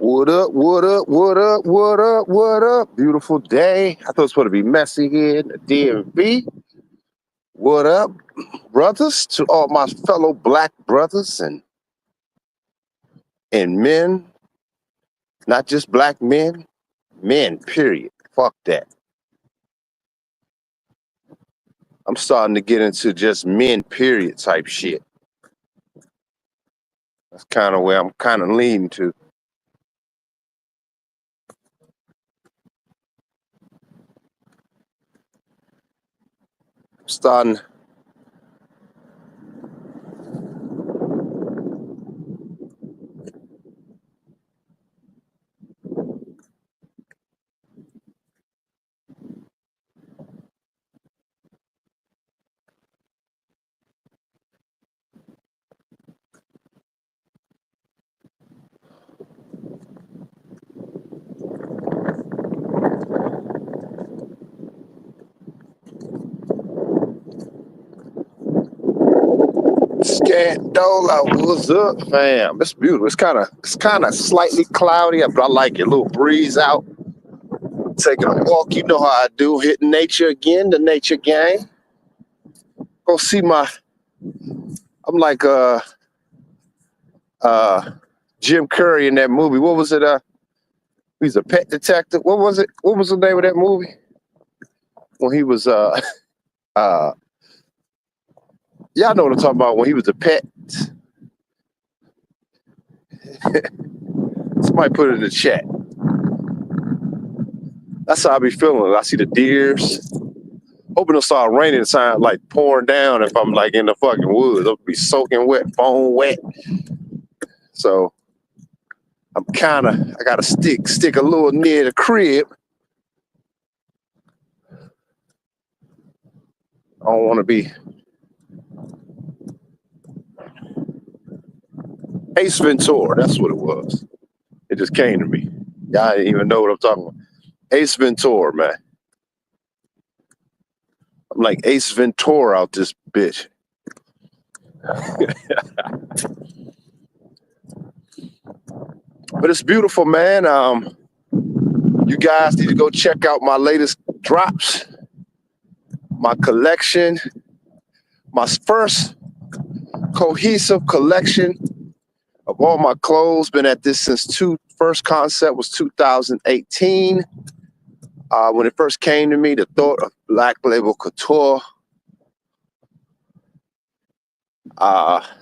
What up, what up, what up, what up, what up? Beautiful day. I thought it was supposed to be messy here in the DMV. What up, brothers? To all my fellow black brothers and men, not just black men, period. Fuck that. I'm starting to get into just men, period type shit. That's kind of where I'm kind of leaning to. I'm starting. Scandola, what's up, fam? It's beautiful. It's kind of slightly cloudy, but I like it. A little breeze out. Taking a walk, you know how I do. Hitting nature again, the nature gang. Go see my. I'm like Jim Curry in that movie. What was it? He's a pet detective. What was it? What was the name of that movie? When he was uh y'all know what I'm talking about. When he was a pet. Somebody put it in the chat. That's how I be feeling. I see the deers. Hoping it'll start raining, time like pouring down. If I'm like in the fucking woods, I'll be soaking wet, bone wet. So I gotta stick a little near the crib. I don't want to be Ace Ventura. That's what it was. It just came to me. Y'all didn't even know what I'm talking about. Ace Ventura, man. I'm like Ace Ventura out this bitch. But it's beautiful, man. You guys need to go check out my latest drops, my collection, my first cohesive collection of all my clothes. Been at this since first concept was 2018. When it first came to me, the thought of Black Label Couture.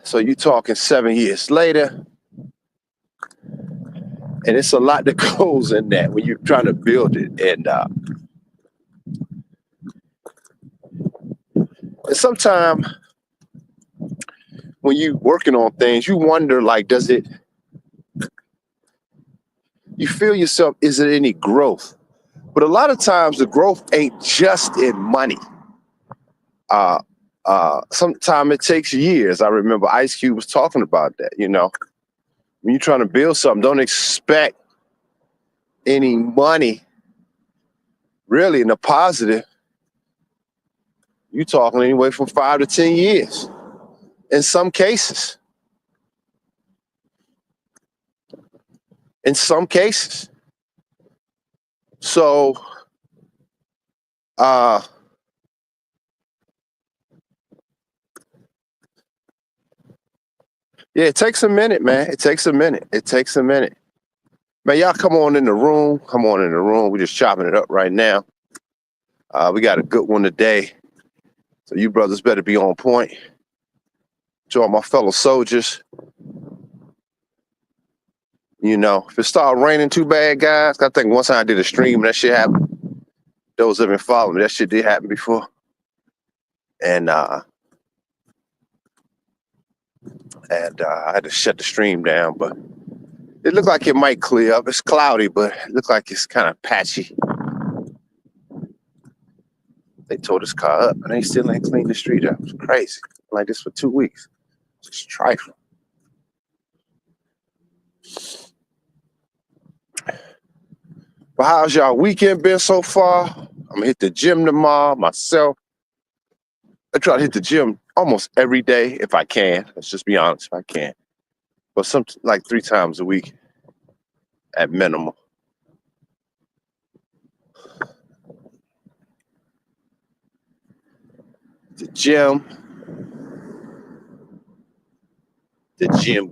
So you talking 7 years later, and it's a lot that goes in that when you're trying to build it. And sometimes when you working on things, you wonder, like, you feel yourself, is there any growth? But a lot of times the growth ain't just in money. Sometimes it takes years. I remember Ice Cube was talking about that, you know. When you're trying to build something, don't expect any money really in the positive. You're talking anywhere from 5 to 10 years in some cases. In some cases. So yeah, it takes a minute, man. It takes a minute. It takes a minute. Man, y'all come on in the room. Come on in the room. We're just chopping it up right now. We got a good one today. So you brothers better be on point. To all my fellow soldiers. You know, if it started raining too bad, guys, I think one time I did a stream and that shit happened. Those that have been following me, that shit did happen before. And I had to shut the stream down, but it looked like it might clear up. It's cloudy, but it looked like it's kind of patchy. They tore this car up and they still ain't cleaned the street up. It's crazy. Like this for 2 weeks. Just trifling. But how's y'all weekend been so far? I'm gonna hit the gym tomorrow myself. I try to hit the gym almost every day if I can. Let's just be honest, if I can. But like 3 times a week at minimum. The gym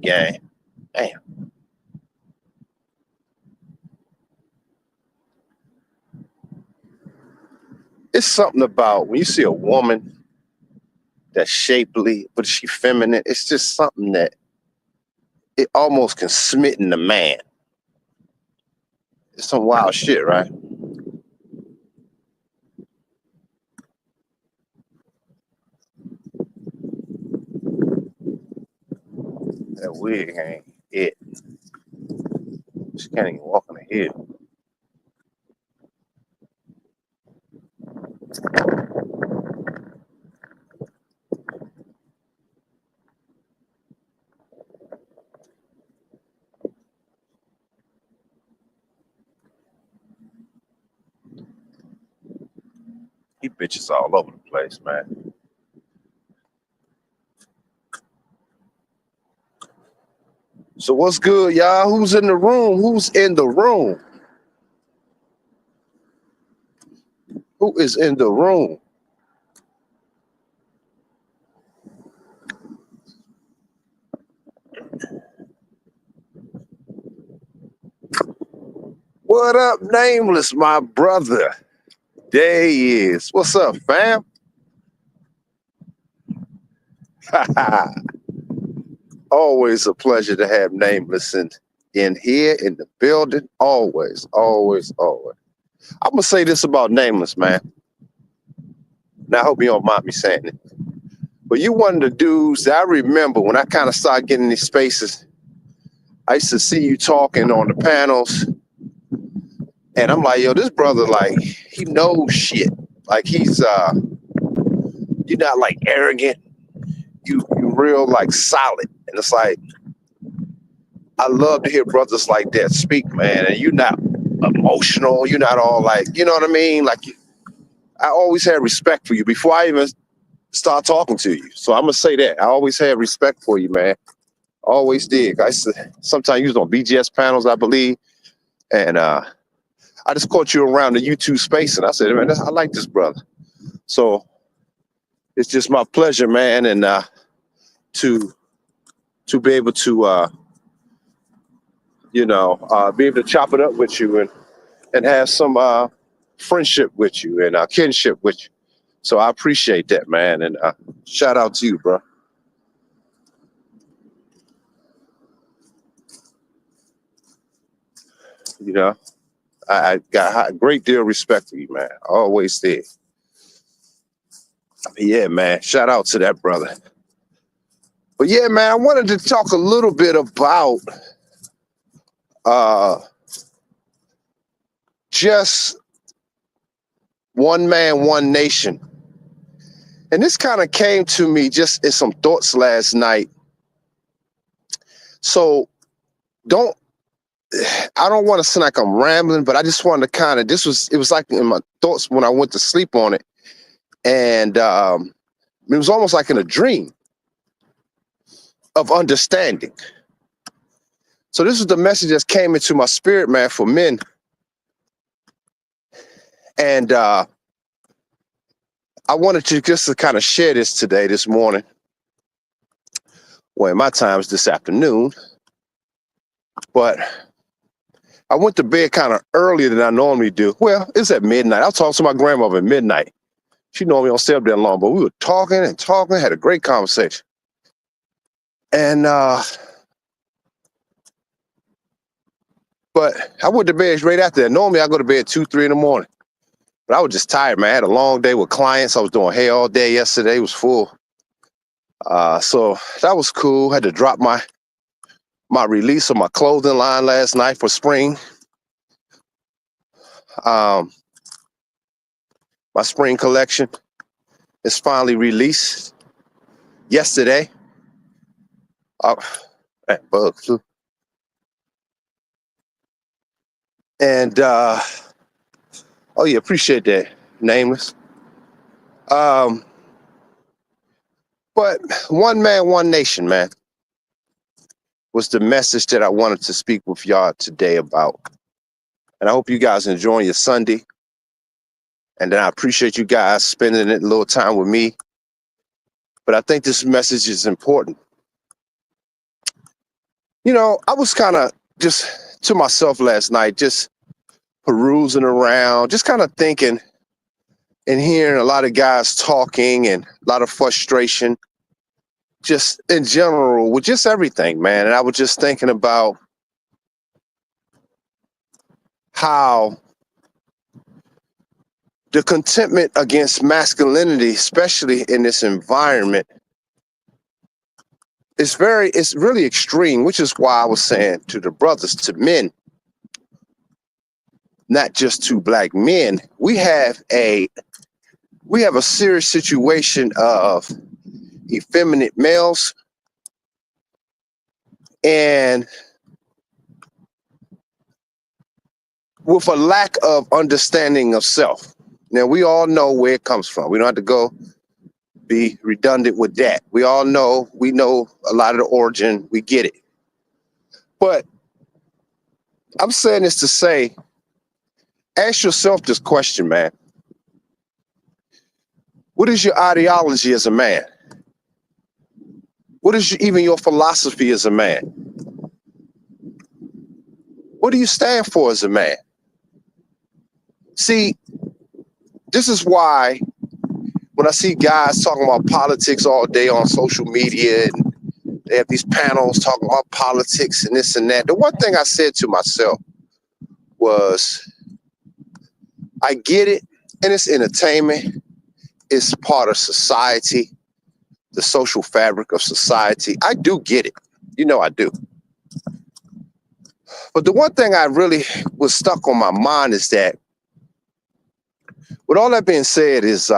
gang. Damn. It's something about when you see a woman that's shapely, but she feminine, it's just something that it almost can smitten the man. It's some wild shit, right? That wig ain't it. She can't even walk on the head. He bitches all over the place, man. So what's good, y'all? Who's in the room? Who's in the room? Who is in the room? What up, Nameless, my brother? There he is. What's up, fam? Always a pleasure to have Nameless in here in the building. Always, always, always. I'm gonna say this about Nameless, man. Now I hope you don't mind me saying it. But you one of the dudes that I remember when I kind of started getting in these spaces. I used to see you talking on the panels, and I'm like, yo, this brother, like, he knows shit. Like he's you're not like arrogant. You real like solid. And it's like I love to hear brothers like that speak, man. And you're not emotional. You're not all like, you know what I mean? Like I always had respect for you before I even start talking to you. So I'm gonna say that. I always had respect for you, man. Always did. I used to sometimes use on BGS panels, I believe. And I just caught you around the YouTube space and I said, man, I like this brother. So it's just my pleasure, man, and to be able to be able to chop it up with you and have some friendship with you and kinship with you. So I appreciate that, man, and shout out to you, bro. You know, I got a great deal of respect for you, man. I always did. Yeah, man. Shout out to that brother. But yeah, man, I wanted to talk a little bit about just one man, one nation. And this kind of came to me just in some thoughts last night. So I don't want to sound like I'm rambling, but I just wanted to kind of, it was like in my thoughts when I went to sleep on it. And it was almost like in a dream of understanding. So this is the message that came into my spirit, man, for men. And I wanted to just to kind of share this today, this morning. Well, my time is this afternoon. But I went to bed kind of earlier than I normally do. Well, it's at midnight. I talked to my grandmother at midnight. She normally don't stay up that long, but we were talking and talking, had a great conversation. And but I went to bed right after that. Normally I go to bed 2, 3 in the morning. But I was just tired, man. I had a long day with clients. I was doing hair all day yesterday. It was full. So that was cool. Had to drop my release of my clothing line last night for spring. My spring collection is finally released yesterday. Bugs too. And oh yeah, appreciate that, Nameless. But one man, one nation, man. was the message that I wanted to speak with y'all today about. And I hope you guys enjoying your Sunday. And then I appreciate you guys spending a little time with me. But I think this message is important. You know, I was kind of just to myself last night, just perusing around, just kind of thinking and hearing a lot of guys talking and a lot of frustration, just in general, with just everything, man. And I was just thinking about how the contentment against masculinity, especially in this environment, it's really extreme, which is why I was saying to the brothers, to men, not just to black men, we have a serious situation of effeminate males and with a lack of understanding of self. Now, we all know where it comes from. We don't have to go be redundant with that. We know a lot of the origin. We get it. But I'm saying this to say, ask yourself this question, man. What is your ideology as a man? What is even your philosophy as a man? What do you stand for as a man? See, this is why when I see guys talking about politics all day on social media and they have these panels talking about politics and this and that, the one thing I said to myself was, I get it, and it's entertainment. It's part of society, the social fabric of society. I do get it. You know I do. But the one thing I really was stuck on my mind is that, with all that being said, is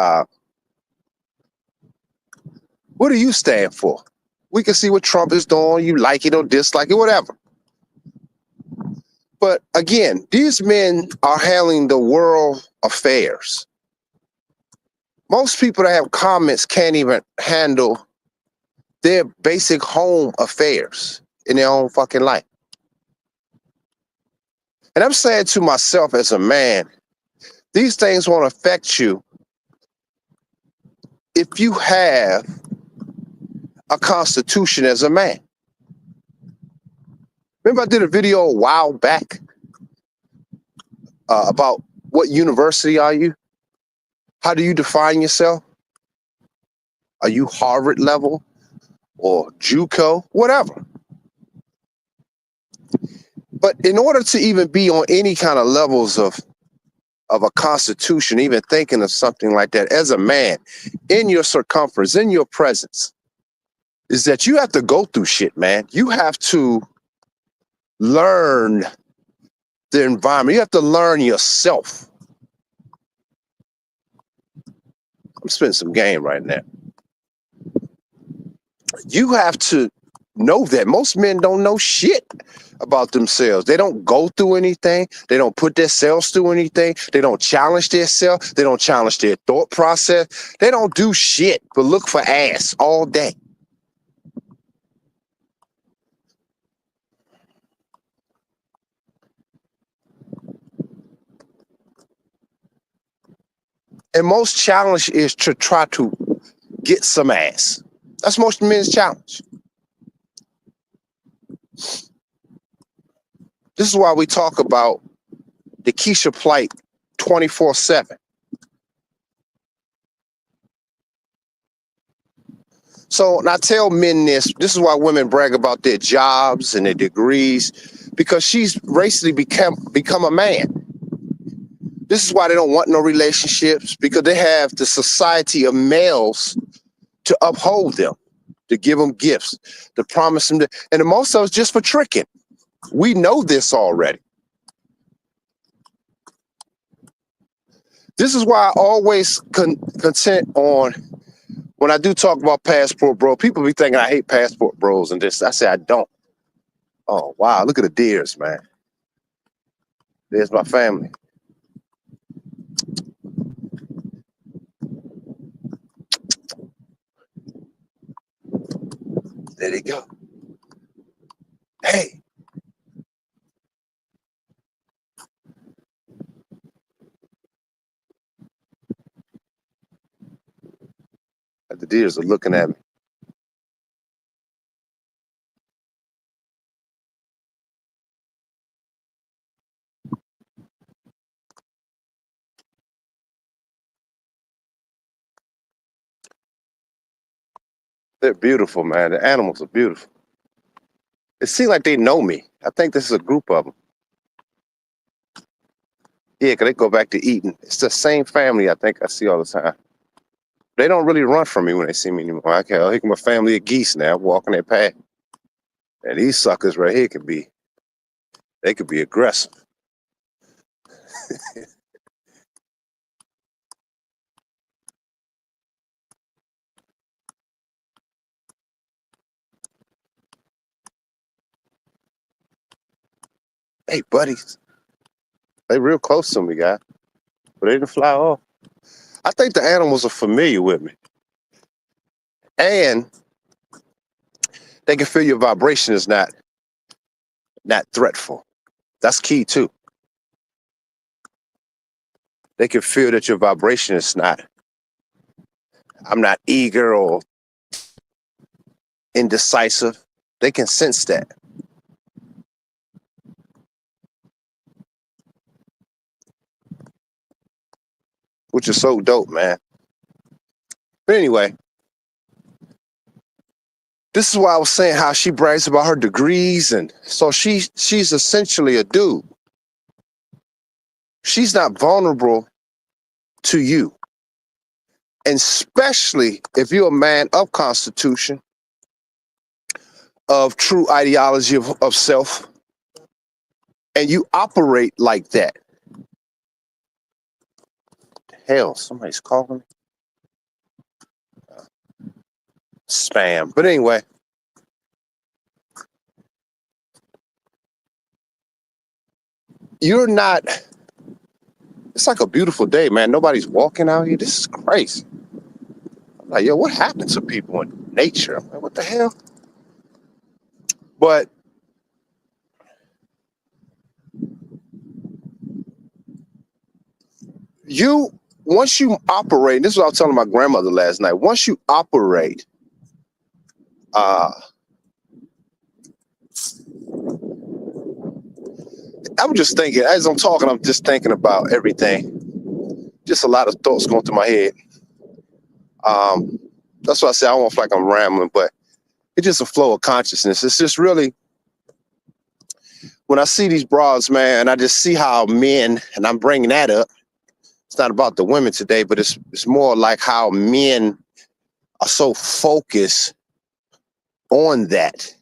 what do you stand for? We can see what Trump is doing. You like it or dislike it, whatever. But again, these men are handling the world affairs. Most people that have comments can't even handle their basic home affairs in their own fucking life. And I'm saying to myself as a man, these things won't affect you if you have a constitution as a man. Remember I did a video a while back about what university are you? How do you define yourself? Are you Harvard level or JUCO? Whatever. But in order to even be on any kind of levels of a constitution, even thinking of something like that as a man, in your circumference, in your presence, is that you have to go through shit, man. You have to learn the environment. You have to learn yourself. I'm spending some game right now. You have to know that. Most men don't know shit about themselves. They don't go through anything. They don't put themselves through anything. They don't challenge themselves. They don't challenge their thought process. They don't do shit but look for ass all day. And most challenge is to try to get some ass. That's most men's challenge. This is why we talk about the Keisha plight 24/7. So, and I tell men this is why women brag about their jobs and their degrees, because she's racially become a man. This is why they don't want no relationships, because they have the society of males to uphold them, to give them gifts, to promise them, and most of it's just for tricking. We know this already. This is why I always content on, when I do talk about passport bro, people be thinking I hate passport bros and this. I say I don't. Oh, wow. Look at the deers, man. There's my family. There they go. Hey, the deers are looking at me. They're beautiful, man. The animals are beautiful. It seems like they know me. I think this is a group of them. Yeah, 'cause they go back to eating. It's the same family I think I see all the time. They don't really run from me when they see me anymore. I can here come a family of geese now walking their path. And these suckers right here they could be aggressive. Hey, buddies. They real close to me, guy. But they didn't fly off. I think the animals are familiar with me. And they can feel your vibration is not threatful. That's key too. They can feel that your vibration is not, I'm not eager or indecisive. They can sense that. Which is so dope, man. But anyway, this is why I was saying how she brags about her degrees, and so she's essentially a dude. She's not vulnerable to you. And especially if you're a man of constitution, of true ideology of self, and you operate like that. Hell, somebody's calling me. Spam. But anyway, you're not, it's like a beautiful day, man. Nobody's walking out here. This is crazy. I'm like, yo, what happened to people in nature? I'm like, what the hell? But once you operate, this is what I was telling my grandmother last night. Once you operate, I'm just thinking, as I'm talking, I'm just thinking about everything. Just a lot of thoughts going through my head. That's why I say I don't feel like I'm rambling, but it's just a flow of consciousness. It's just really, when I see these broads, man, I just see how men, and I'm bringing that up. It's not about the women today, but it's more like how men are so focused on that.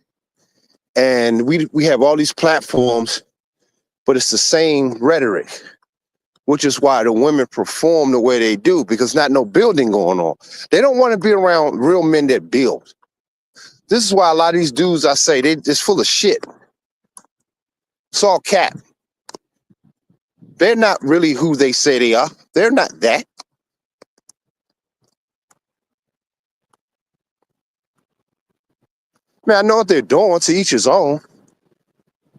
And we have all these platforms, but it's the same rhetoric, which is why the women perform the way they do, because not no building going on. They don't want to be around real men that build. This is why a lot of these dudes, I say, they just full of shit. It's all cap. They're not really who they say they are. They're not that. Man, I know what they're doing, to each his own.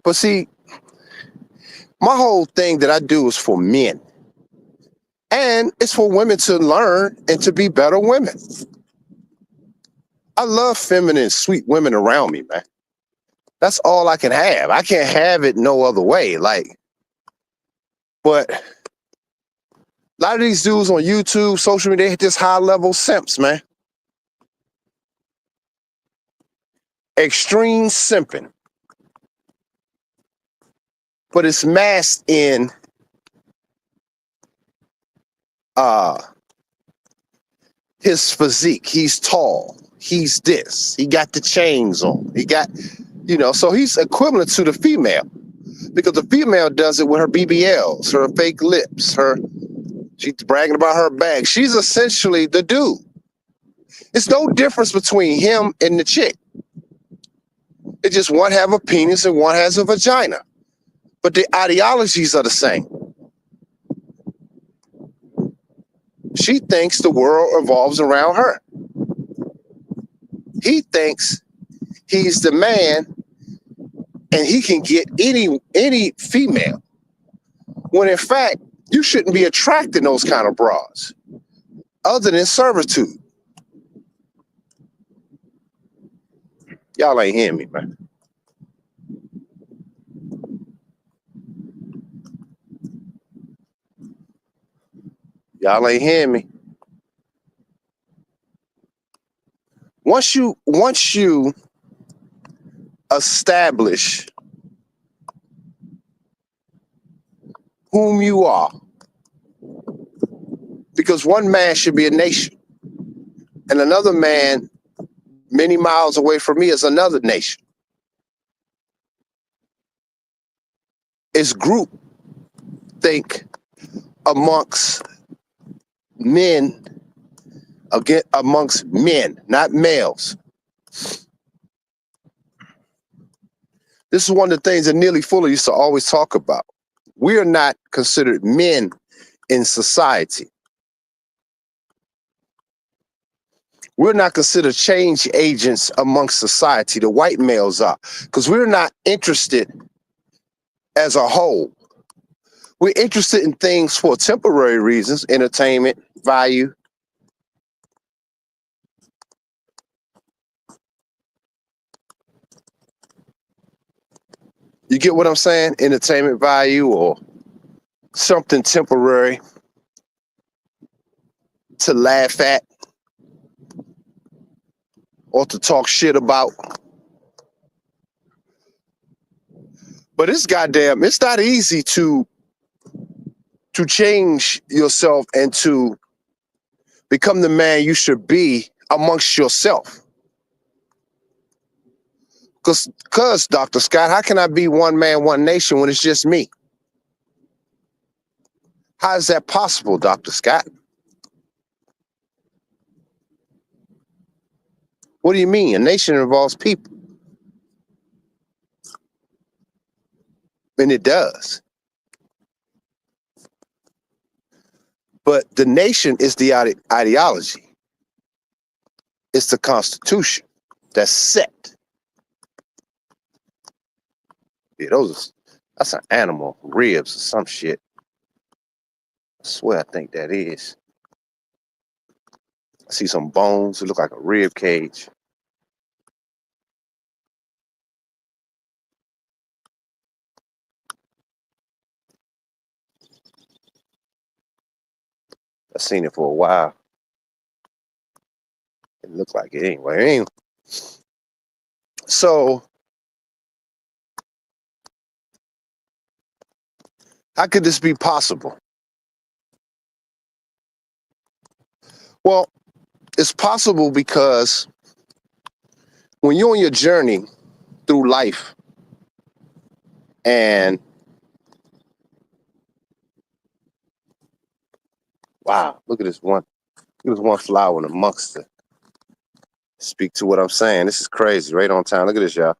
But see, my whole thing that I do is for men. And it's for women to learn and to be better women. I love feminine, sweet women around me, man. That's all I can have. I can't have it no other way. But a lot of these dudes on YouTube, social media, they hit this high level simps, man. Extreme simping. But it's masked in his physique. He's tall. He's this. He got the chains on. He got, so he's equivalent to the female, because the female does it with her BBLs, her fake lips, she's bragging about her bag. She's essentially the dude. It's no difference between him and the chick. It's just one have a penis and one has a vagina, but the ideologies are the same. She thinks the world revolves around her. He thinks he's the man and he can get any female. When in fact, you shouldn't be attracting those kind of bras, other than servitude. Y'all ain't hearing me, man. Y'all ain't hearing me. Once you establish whom you are, because one man should be a nation, and another man many miles away from me is another nation. It's group think amongst men, again amongst men, not males. This is one of the things that Neely Fuller used to always talk about. We are not considered men in society. We're not considered change agents amongst society. The white males are, because we're not interested as a whole. We're interested in things for temporary reasons, entertainment, value. You get what I'm saying? Entertainment value or something temporary to laugh at or to talk shit about. But it's not easy to change yourself and to become the man you should be amongst yourself. Because, Dr. Scott, how can I be one man, one nation when it's just me? How is that possible, Dr. Scott? What do you mean? A nation involves people. And it does. But the nation is the ideology. It's the Constitution that's set. Yeah, that's an animal, ribs or some shit. I swear I think that is. I see some bones. It look like a rib cage. I've seen it for a while. It looks like it anyway. So, how could this be possible? Well, it's possible because when you're on your journey through life and wow, look at this one flower in amongst it. Speak to what I'm saying. This is crazy, right on time. Look at this, y'all.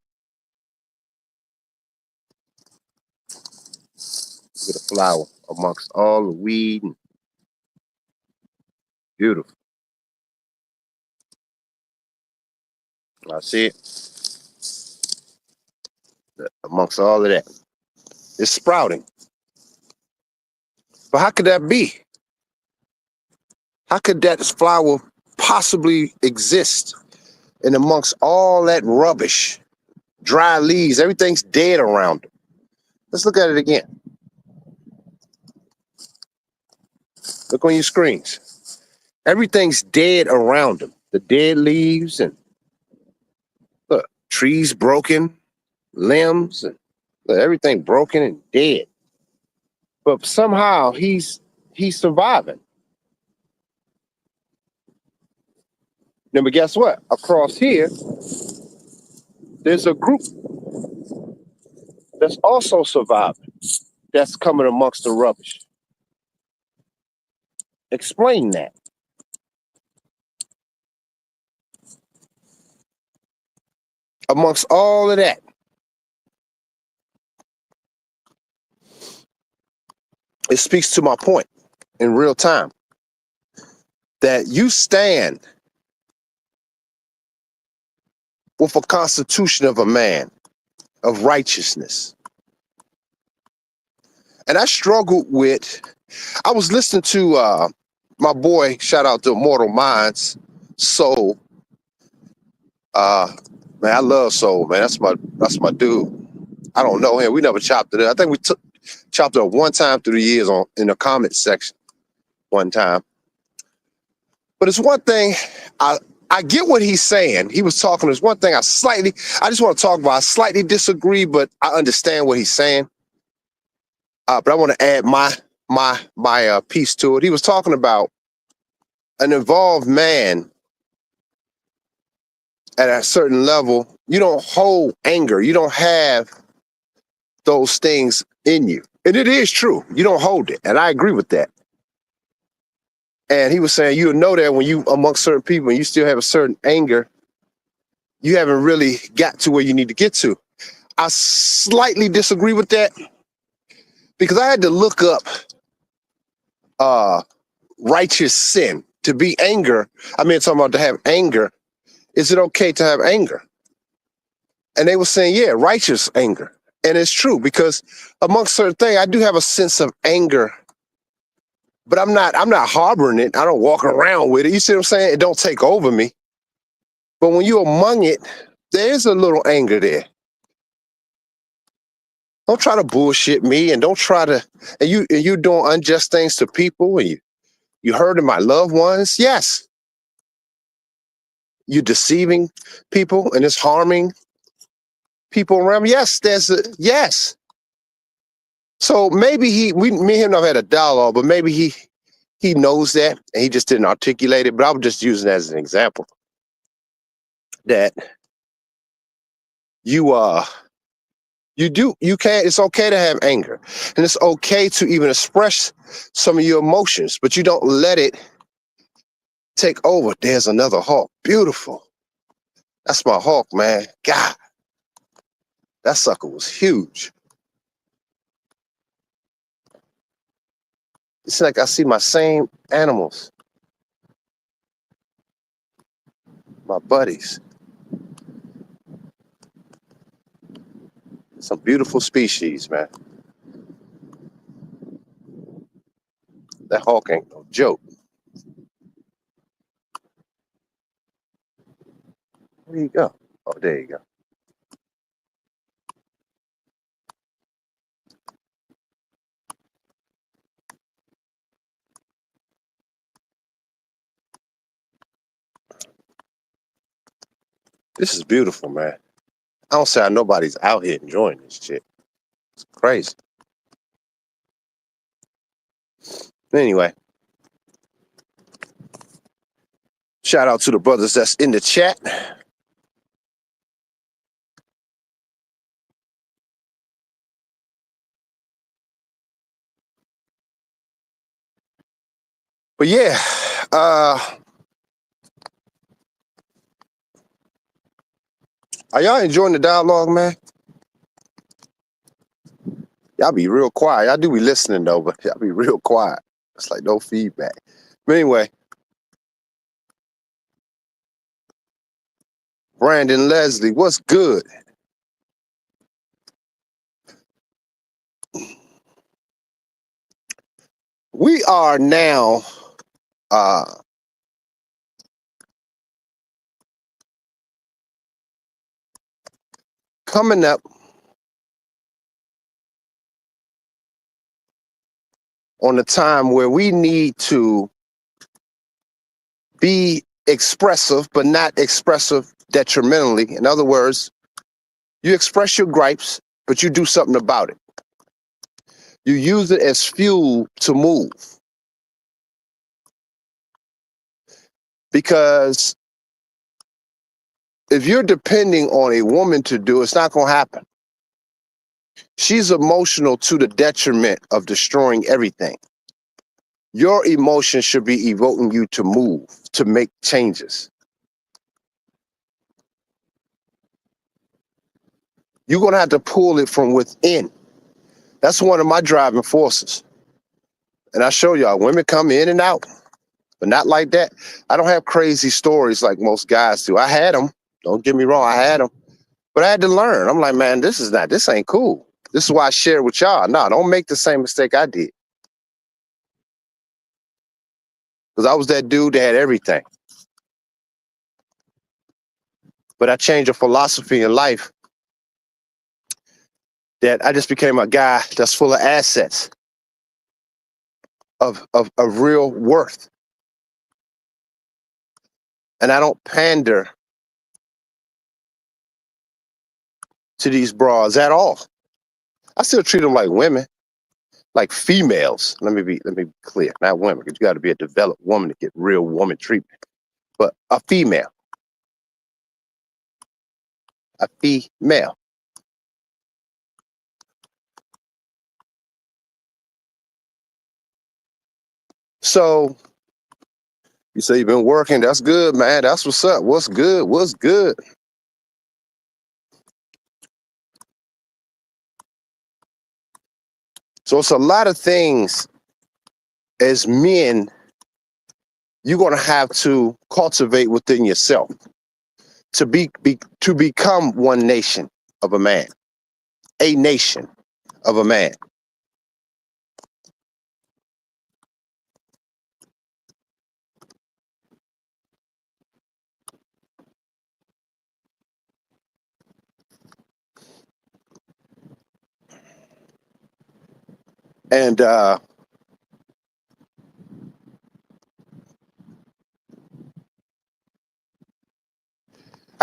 Look at the flower amongst all the weed. Beautiful. I see it. Amongst all of that. It's sprouting. But how could that be? How could that flower possibly exist in amongst all that rubbish, dry leaves, everything's dead around them? Let's look at it again. Look on your screens. Everything's dead around them. The dead leaves and look, trees broken, limbs, and look, everything broken and dead. But somehow he's surviving. Now, but guess what? Across here, there's a group that's also surviving, that's coming amongst the rubbish. Explain that. Amongst all of that, it speaks to my point in real time that you stand with a constitution of a man, of righteousness. And I struggled with, I was listening to my boy, shout out to Immortal Minds, Soul. Man, I love Soul, man. That's my dude. I don't know him. We never chopped it up. I think we chopped it up one time through the years in the comment section one time. But it's one thing, I get what he's saying. He was talking, there's one thing I just want to talk about. I slightly disagree, but I understand what he's saying. But I want to add my piece to it. He was talking about an involved man at a certain level. You don't hold anger. You don't have those things in you. And it is true. You don't hold it. And I agree with that. And he was saying you'll know that when you amongst certain people and you still have a certain anger, you haven't really got to where you need to get to. I slightly disagree with that because I had to look up righteous sin. To be anger, talking about to have anger. Is it okay to have anger? And they were saying, yeah, righteous anger. And it's true because amongst certain things, I do have a sense of anger, but I'm not harboring it. I don't walk around with it. You see what I'm saying? It don't take over me. But when you're among it, there's a little anger there. Don't try to bullshit me and don't try to, and you doing unjust things to people and you hurting my loved ones. Yes. You deceiving people and it's harming people around me. Yes, yes. So maybe me and him have had a dialogue, but maybe he knows that and he just didn't articulate it. But I was just using that as an example that it's okay to have anger and it's okay to even express some of your emotions, but you don't let it take over. There's another hawk. Beautiful. That's my hawk, man. God, that sucker was huge. It's like I see my same animals, my buddies. Some beautiful species, man. That hawk ain't no joke. Where you go? Oh, there you go. This is beautiful, man. I don't see how nobody's out here enjoying this shit. It's crazy. Anyway, shout out to the brothers that's in the chat. But yeah, are y'all enjoying the dialogue, man? Y'all be real quiet. Y'all do be listening though, but y'all be real quiet. It's like no feedback. But anyway, Brandon Leslie, what's good? We are now coming up on a time where we need to be expressive, but not expressive detrimentally. In other words, you express your gripes, but you do something about it. You use it as fuel to move. Because if you're depending on a woman to do, it's not going to happen. She's emotional to the detriment of destroying everything. Your emotion should be evoking you to move, to make changes. You're going to have to pull it from within. That's one of my driving forces. And I show y'all, women come in and out, but not like that. I don't have crazy stories like most guys do. I had them. Don't get me wrong, I had them. But I had to learn. I'm like, man, this ain't cool. This is why I share with y'all. No, don't make the same mistake I did. Because I was that dude that had everything. But I changed a philosophy in life that I just became a guy that's full of assets, of real worth. And I don't pander to these bras at all. I still treat them like women, like females. Let me be clear, not women, because you got to be a developed woman to get real woman treatment. But a female. A female. So you say you've been working. That's good, man. That's what's up. What's good? What's good? So it's a lot of things as men you're going to have to cultivate within yourself to become one nation of a man, a nation of a man. And I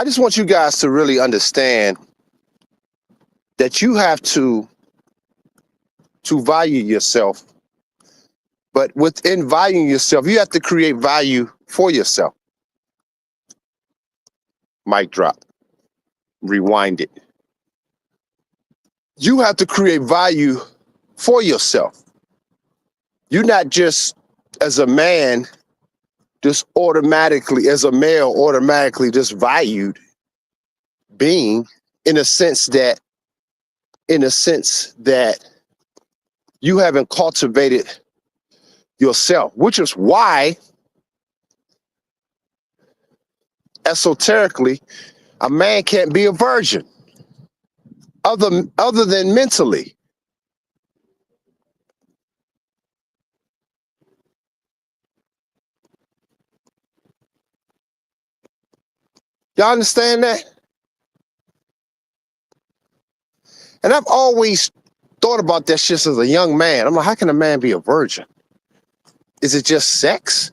just want you guys to really understand that you have to value yourself, but within valuing yourself, you have to create value for yourself. Mic drop. Rewind it. You have to create value for yourself. You're not just, as a man, just automatically, as a male, automatically just valued being in a sense that you haven't cultivated yourself, which is why esoterically a man can't be a virgin other than mentally. Y'all understand that? And I've always thought about that shit as a young man. I'm like, how can a man be a virgin? Is it just sex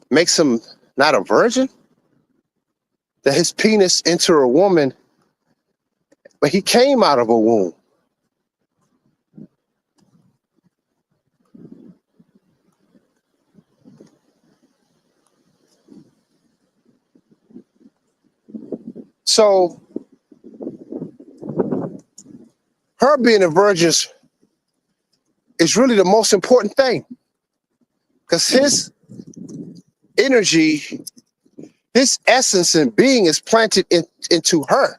makes him not a virgin? That his penis enter a woman, but he came out of a womb. So her being a virgin is really the most important thing, because his energy, his essence and being is planted into her.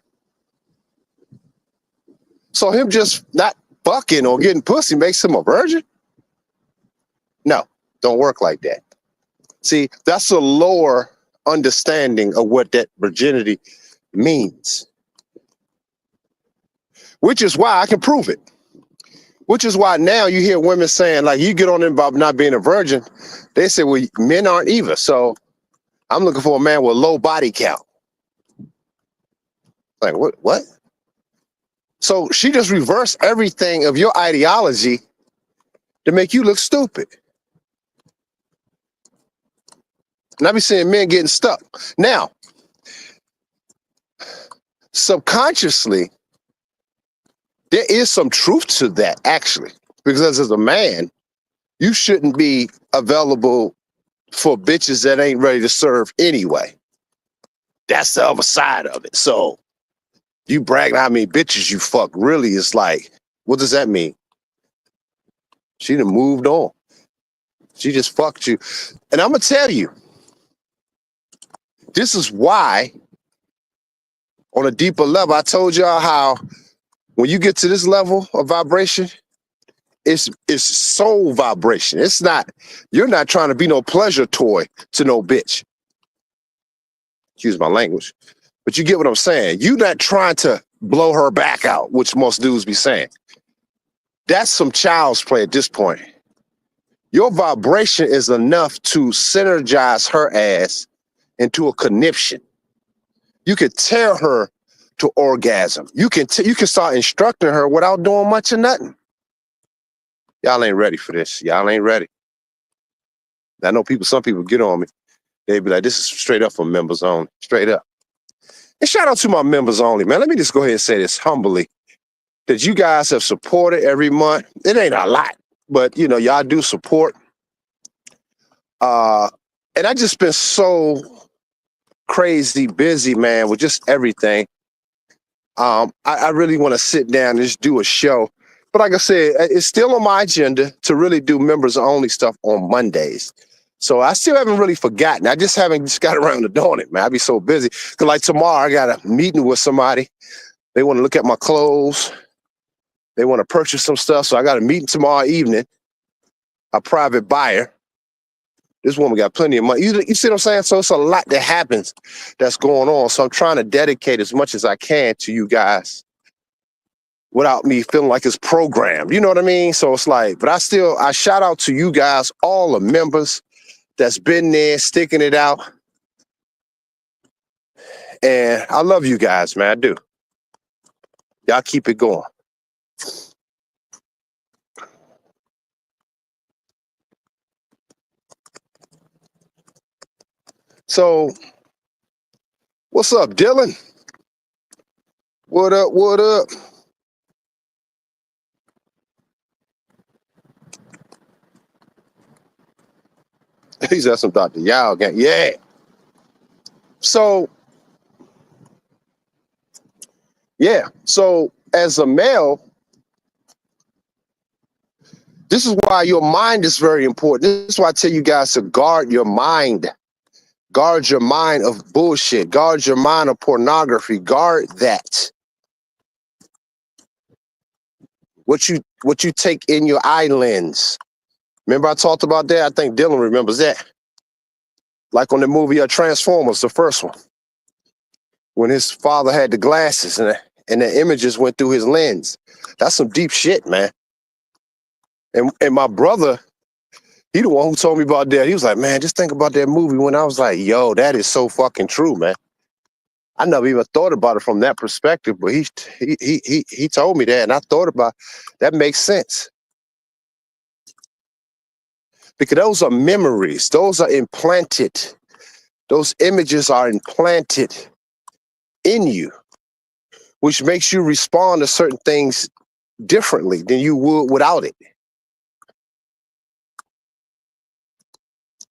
So him just not fucking or getting pussy makes him a virgin? No, don't work like that. See, that's a lower understanding of what that virginity means. Which is why I can prove it. Which is why now you hear women saying, like, you get on them about not being a virgin. They say, well, men aren't either. So I'm looking for a man with low body count. Like, what? So she just reversed everything of your ideology to make you look stupid. And I be seeing men getting stuck. Now, subconsciously, there is some truth to that, actually. Because as a man, you shouldn't be available for bitches that ain't ready to serve anyway. That's the other side of it. So you bragging how many bitches you fuck really is like, what does that mean? She done moved on. She just fucked you. And I'm going to tell you, this is why, on a deeper level, I told y'all how when you get to this level of vibration, it's soul vibration. It's not, you're not trying to be no pleasure toy to no bitch. Excuse my language. But you get what I'm saying. You not trying to blow her back out, which most dudes be saying. That's some child's play at this point. Your vibration is enough to synergize her ass into a conniption. You could tear her to orgasm. You can start instructing her without doing much of nothing. Y'all ain't ready for this. Y'all ain't ready. I know some people get on me. They be like, this is straight up for members only. Straight up. And shout out to my members only, man. Let me just go ahead and say this humbly, that you guys have supported every month. It ain't a lot, but you know, y'all do support. And I just been so crazy busy, man, with just everything. I really want to sit down and just do a show. But like I said, it's still on my agenda to really do members only stuff on Mondays. So I still haven't really forgotten. I just haven't got around to doing it, man. I be so busy. Cause like tomorrow I got a meeting with somebody. They want to look at my clothes. They want to purchase some stuff. So I got a meeting tomorrow evening, a private buyer. This woman got plenty of money. You see what I'm saying? So it's a lot that happens that's going on. So I'm trying to dedicate as much as I can to you guys without me feeling like it's programmed. You know what I mean? So it's like, but I shout out to you guys, all the members that's been there, sticking it out. And I love you guys, man. I do. Y'all keep it going. So, what's up, Dylan? What up? What up? He's at some Dr. Yao gang. Yeah. So, yeah. So, as a male, this is why your mind is very important. This is why I tell you guys to guard your mind. Guard your mind of bullshit. Guard your mind of pornography. Guard that. What you take in your eye lens. Remember I talked about that? I think Dylan remembers that. Like on the movie Transformers, the first one. When his father had the glasses and the images went through his lens. That's some deep shit, man. And my brother, he the one who told me about that. He was like, man, just think about that movie. When I was like, yo, that is so fucking true, man. I never even thought about it from that perspective, but he told me that, and I thought about that. Makes sense. Because those are memories. Those are implanted. Those images are implanted in you, which makes you respond to certain things differently than you would without it.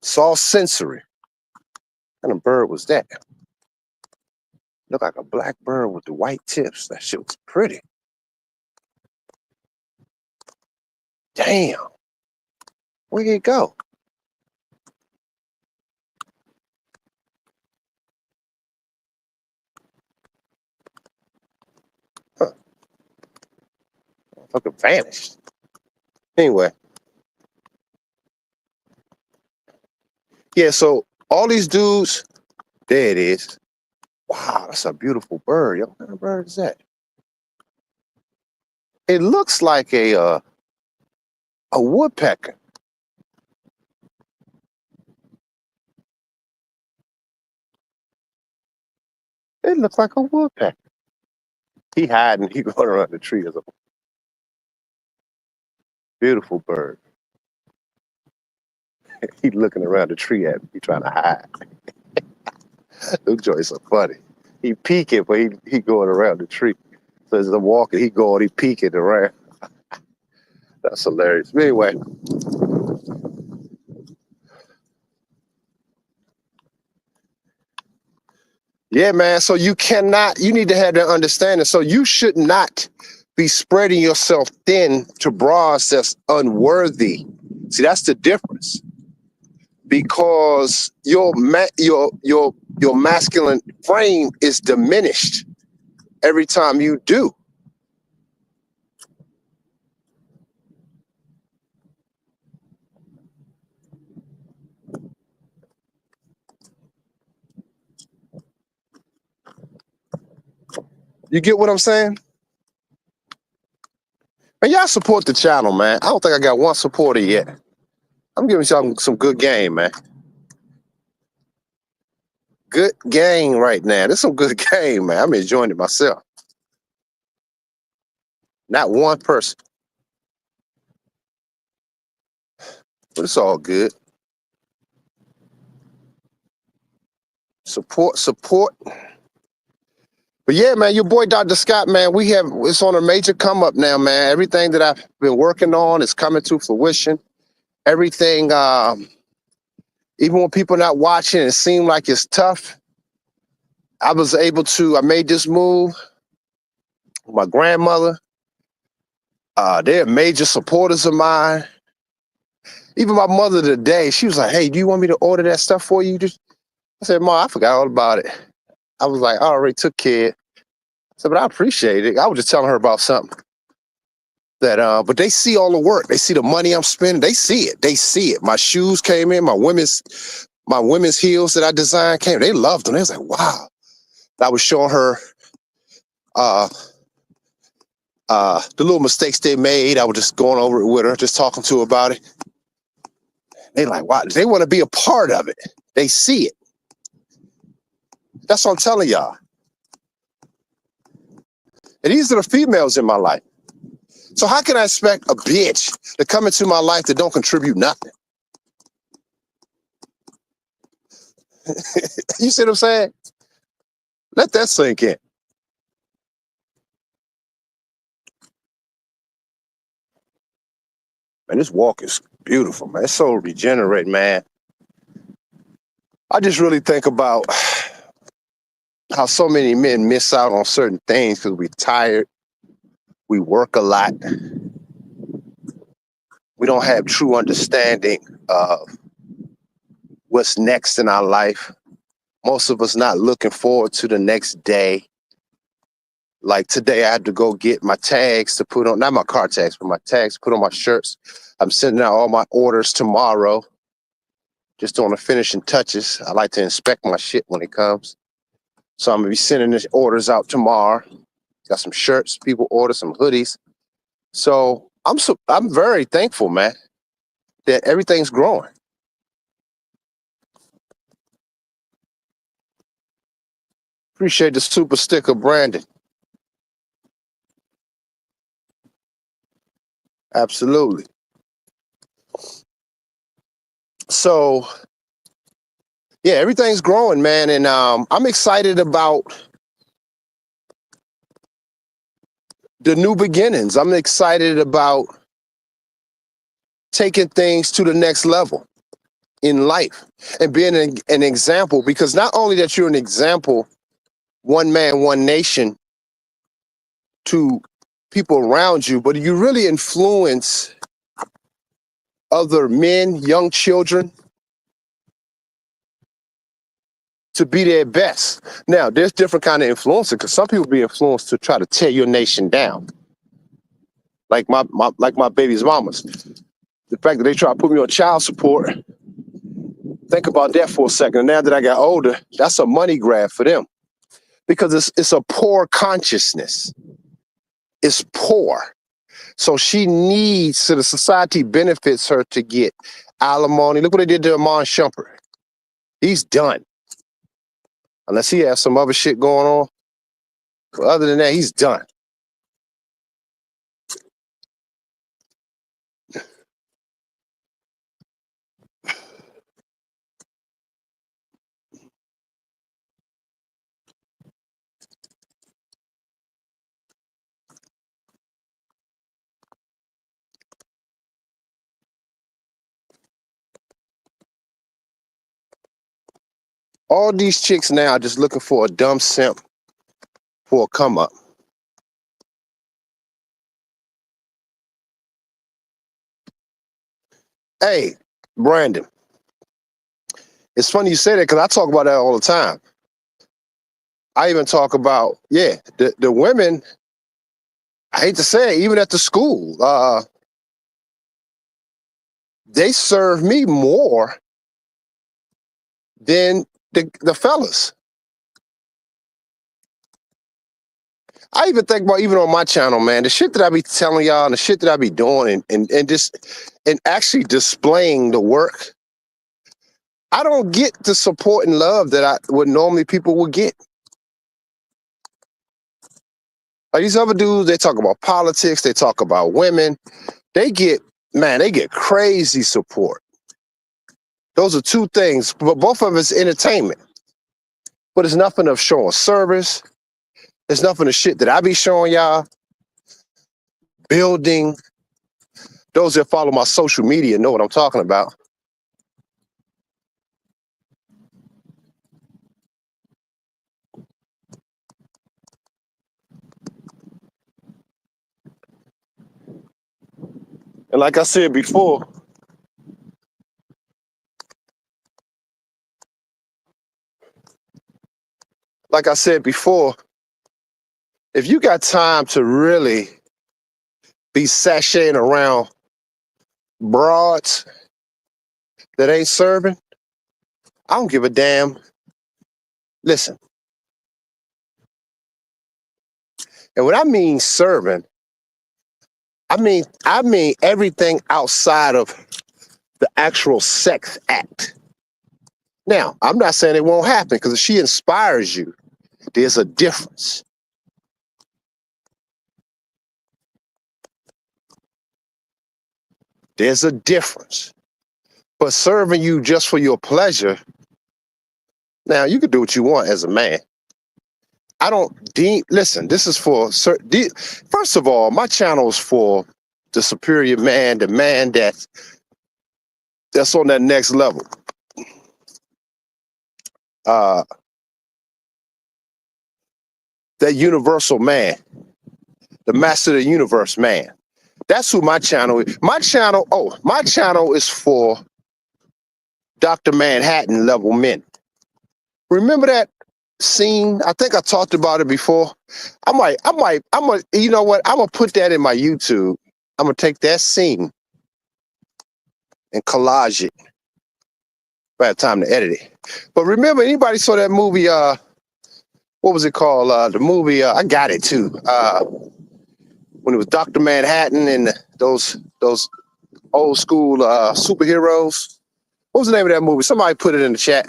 It's all sensory. What kind of bird was that? Looked like a black bird with the white tips. That shit was pretty. Damn. Where'd it go? Huh. Fucking vanished. Anyway. Yeah, so all these dudes, there it is. Wow, that's a beautiful bird. Yo, what kind of bird is that? It looks like a woodpecker. It looks like a woodpecker. He hiding. He going around the tree as a beautiful bird. He looking around the tree at me. He trying to hide. Those joints are funny. He peeking, but he going around the tree. So as I'm walking, he peeking around. That's hilarious. But anyway. Yeah, man. So you need to have that understanding. So you should not be spreading yourself thin to bras that's unworthy. See, that's the difference. Because your masculine frame is diminished every time you do. You get what I'm saying? Man, y'all support the channel, man. I don't think I got one supporter yet. I'm giving y'all some good game, man. Good game right now. This is some good game, man. I'm enjoying it myself. Not one person. But it's all good. Support. But yeah, man, your boy Dr. Scott, man, it's on a major come up now, man. Everything that I've been working on is coming to fruition. Everything, even when people not watching, it seemed like it's tough. I made this move. My grandmother, they're major supporters of mine. Even my mother today, she was like, hey, do you want me to order that stuff for you? I said, Ma, I forgot all about it. I was like, I already took care. I said, but I appreciate it. I was just telling her about something that, but they see all the work. They see the money I'm spending. They see it. They see it. My shoes came in. My women's heels that I designed came. They loved them. They was like, wow. I was showing her the little mistakes they made. I was just going over it with her, just talking to her about it. They like, wow. They want to be a part of it. They see it. That's what I'm telling y'all. And these are the females in my life. So how can I expect a bitch to come into my life that don't contribute nothing? You see what I'm saying? Let that sink in. Man, this walk is beautiful, man. It's so regenerating, man. I just really think about how so many men miss out on certain things because we're tired. We work a lot. We don't have true understanding of what's next in our life. Most of us not looking forward to the next day. Like today, I had to go get my tags to put on, not my car tags, but my tags to put on my shirts. I'm sending out all my orders tomorrow. Just doing the finishing touches. I like to inspect my shit when it comes. So I'm gonna be sending the orders out tomorrow. Got some shirts, people order some hoodies. So I'm very thankful, man, that everything's growing. Appreciate the super sticker, Brandon. Absolutely. So yeah, everything's growing, man, and I'm excited about the new beginnings. I'm excited about taking things to the next level in life and being an example, because not only that you're an example, one man, one nation to people around you, but you really influence other men, young children to be their best. Now, there's different kind of influencing because some people be influenced to try to tear your nation down. Like my baby's mamas. The fact that they try to put me on child support, think about that for a second. Now that I got older, that's a money grab for them because it's a poor consciousness. It's poor. So she needs, so the society benefits her to get alimony. Look what they did to Amon Shumpert. He's done. Unless he has some other shit going on. But other than that, he's done. All these chicks now are just looking for a dumb simp for a come up. Hey, Brandon, it's funny you say that because I talk about that all the time. I even talk about, the women, I hate to say it, even at the school, they serve me more than the fellas. I even think about even on my channel, man, the shit that I be telling y'all and the shit that I be doing and just and actually displaying the work. I don't get the support and love that I would normally people would get. Like these other dudes, they talk about politics, they talk about women. They get, man, they get crazy support. Those are two things, but both of it's entertainment. But it's nothing of showing service. It's nothing of shit that I be showing y'all. Building. Those that follow my social media know what I'm talking about. And like I said before, if you got time to really be sashaying around broads that ain't serving, I don't give a damn. Listen, and when I mean serving, I mean everything outside of the actual sex act. Now, I'm not saying it won't happen because if she inspires you, there's a difference. There's a difference. But serving you just for your pleasure, now you can do what you want as a man. I don't listen, this is for first of all, my channel is for the superior man, the man that's on that next level. That universal man, the master of the universe man. That's who my channel is. My channel is for Dr. Manhattan level men. Remember that scene? I think I talked about it before. You know what? I'm gonna put that in my YouTube. I'm gonna take that scene and collage it. I have time to edit it. But remember, anybody saw that movie? What was it called? The movie. I got it too. When it was Dr. Manhattan and those old school superheroes. What was the name of that movie? Somebody put it in the chat.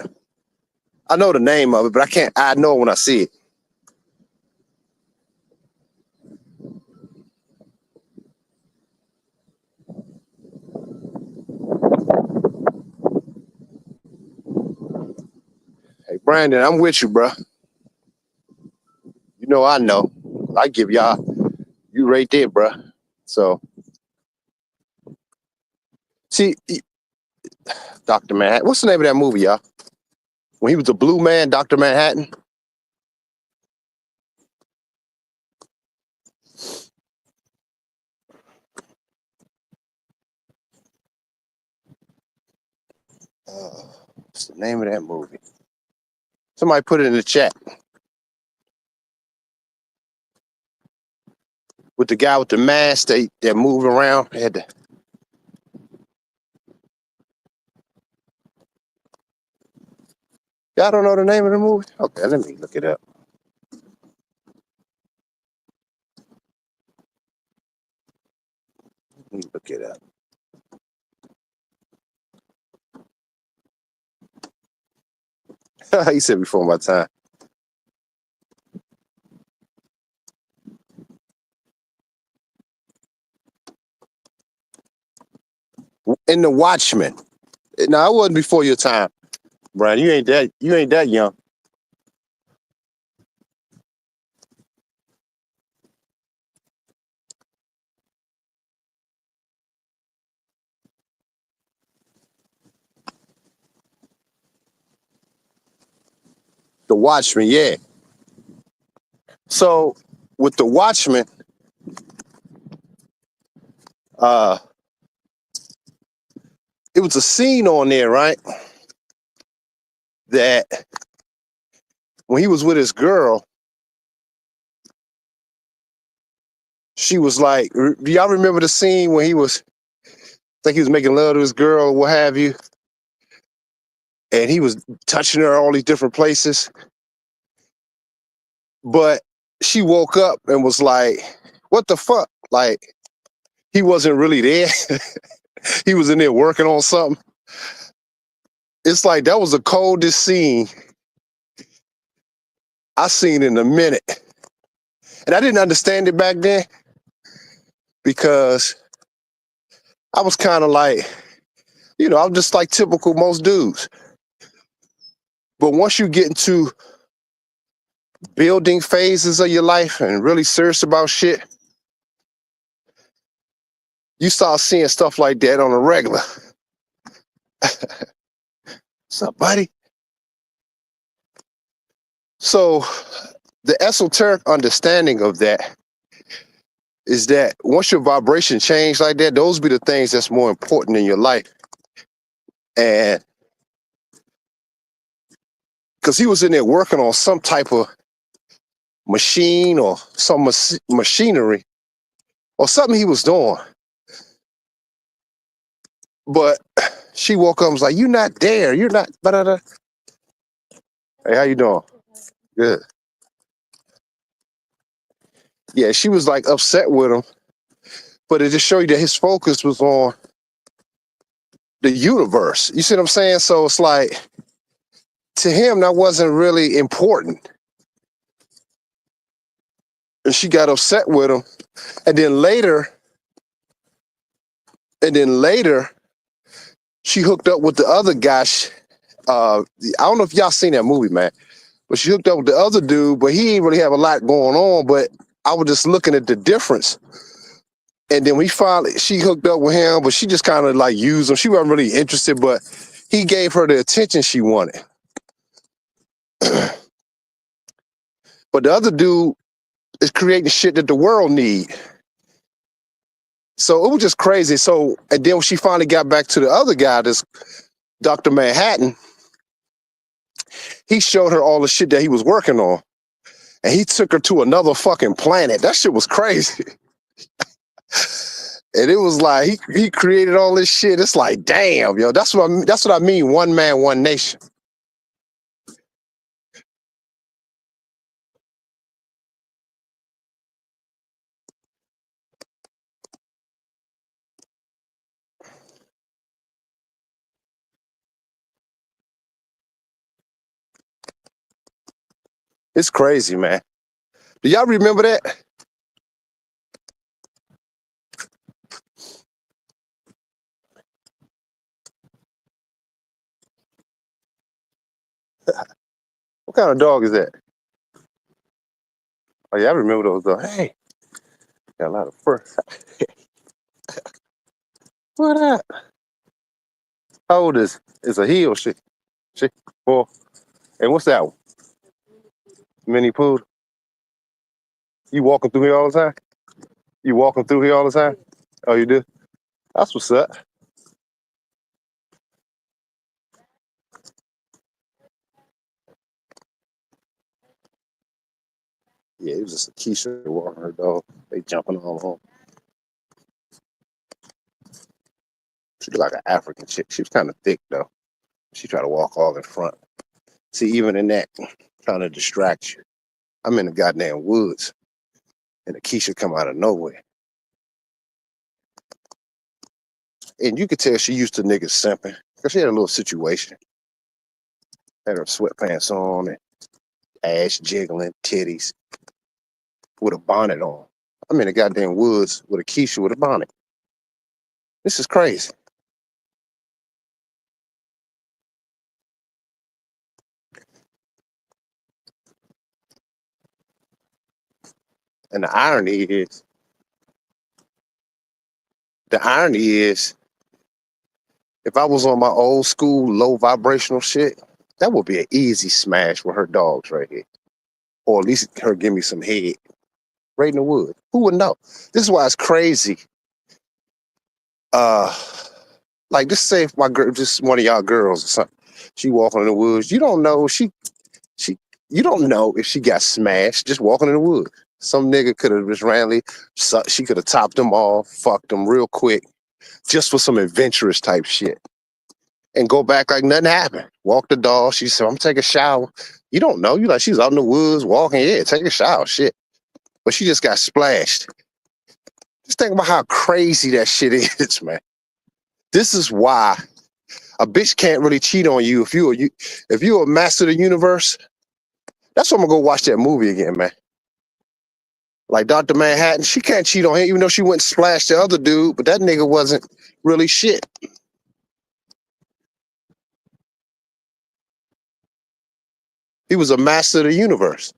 I know the name of it, but I know when I see it. Hey, Brandon, I'm with you, bro. You know I know. I give y'all, you right there, bro. So, see, Dr. Manhattan. What's the name of that movie, y'all? When he was the blue man, Dr. Manhattan. What's the name of that movie? Somebody put it in the chat. With the guy with the mask that moved around. Had to... Y'all don't know the name of the movie? Okay, let me look it up. Let me look it up. He said before my time. In The Watchmen. No, it wasn't before your time, Brian. You ain't that young. The Watchmen, yeah. So with The Watchmen, it was a scene on there, right? That when he was with his girl, she was like, do y'all remember the scene when I think he was making love to his girl or what have you? And he was touching her all these different places. But she woke up and was like, what the fuck? Like, he wasn't really there. He was in there working on something. It's like that was the coldest scene I seen in a minute. And I didn't understand it back then because I was kind of like, I'm just like typical most dudes. But once you get into building phases of your life and really serious about shit, you start seeing stuff like that on a regular. What's up, buddy? So the esoteric understanding of that is that once your vibration change like that, those be the things that's more important in your life. And because he was in there working on some type of machine or some machinery or something he was doing. But she woke up and was like, you're not there. You're not. Ba-da-da. Hey, how you doing? Good. Yeah, she was like upset with him. But it just showed you that his focus was on the universe. You see what I'm saying? So it's like, to him, that wasn't really important. And she got upset with him. And then later, she hooked up with the other guy. I don't know if y'all seen that movie, man, but she hooked up with the other dude, but he didn't really have a lot going on. But I was just looking at the difference. And then she hooked up with him, but she just kind of like used him. She wasn't really interested, but he gave her the attention she wanted. But the other dude is creating shit that the world need. So it was just crazy. So, and then when she finally got back to the other guy, this Dr. Manhattan, he showed her all the shit that he was working on. And he took her to another fucking planet. That shit was crazy. And it was like he created all this shit. It's like, damn, yo, that's what I mean. One man, one nation. It's crazy, man. Do y'all remember that? What kind of dog is that? Oh yeah, I remember those dogs. Hey, got a lot of fur. What up? How old is a he or she? She? Boy. And what's that one? Mini Poodle. You walking through here all the time? You walking through here all the time? Oh, you do? That's what's up. Yeah, it was just a Keisha walking her dog. They jumping all on. She looked like an African chick. She was kind of thick though. She tried to walk all in front. See, even in that, trying to distract you. I'm in the goddamn woods, and the Keisha come out of nowhere. And you could tell she used to niggas simping. Because she had a little situation. Had her sweatpants on and ass jiggling, titties, with a bonnet on. I'm in the goddamn woods with a Keisha with a bonnet. This is crazy. And the irony is, if I was on my old school low vibrational shit, that would be an easy smash with her dogs right here. Or at least her give me some head right in the wood. Who would know? This is why it's crazy. Like just say if my girl, just one of y'all girls or something, she walking in the woods, you don't know you don't know if she got smashed just walking in the woods. Some nigga could have just randomly, she could have topped them all, fucked them real quick, just for some adventurous type shit. And go back like nothing happened. Walk the dog. She said, I'm taking a shower. You don't know. You like, she's out in the woods walking. Yeah, take a shower. Shit. but she just got splashed. Just think about how crazy that shit is, man. This is why a bitch can't really cheat on you if you're a master of the universe. That's why I'm gonna go watch that movie again, man. Like Dr. Manhattan, she can't cheat on him, even though she went and splashed the other dude, but that nigga wasn't really shit. He was a master of the universe.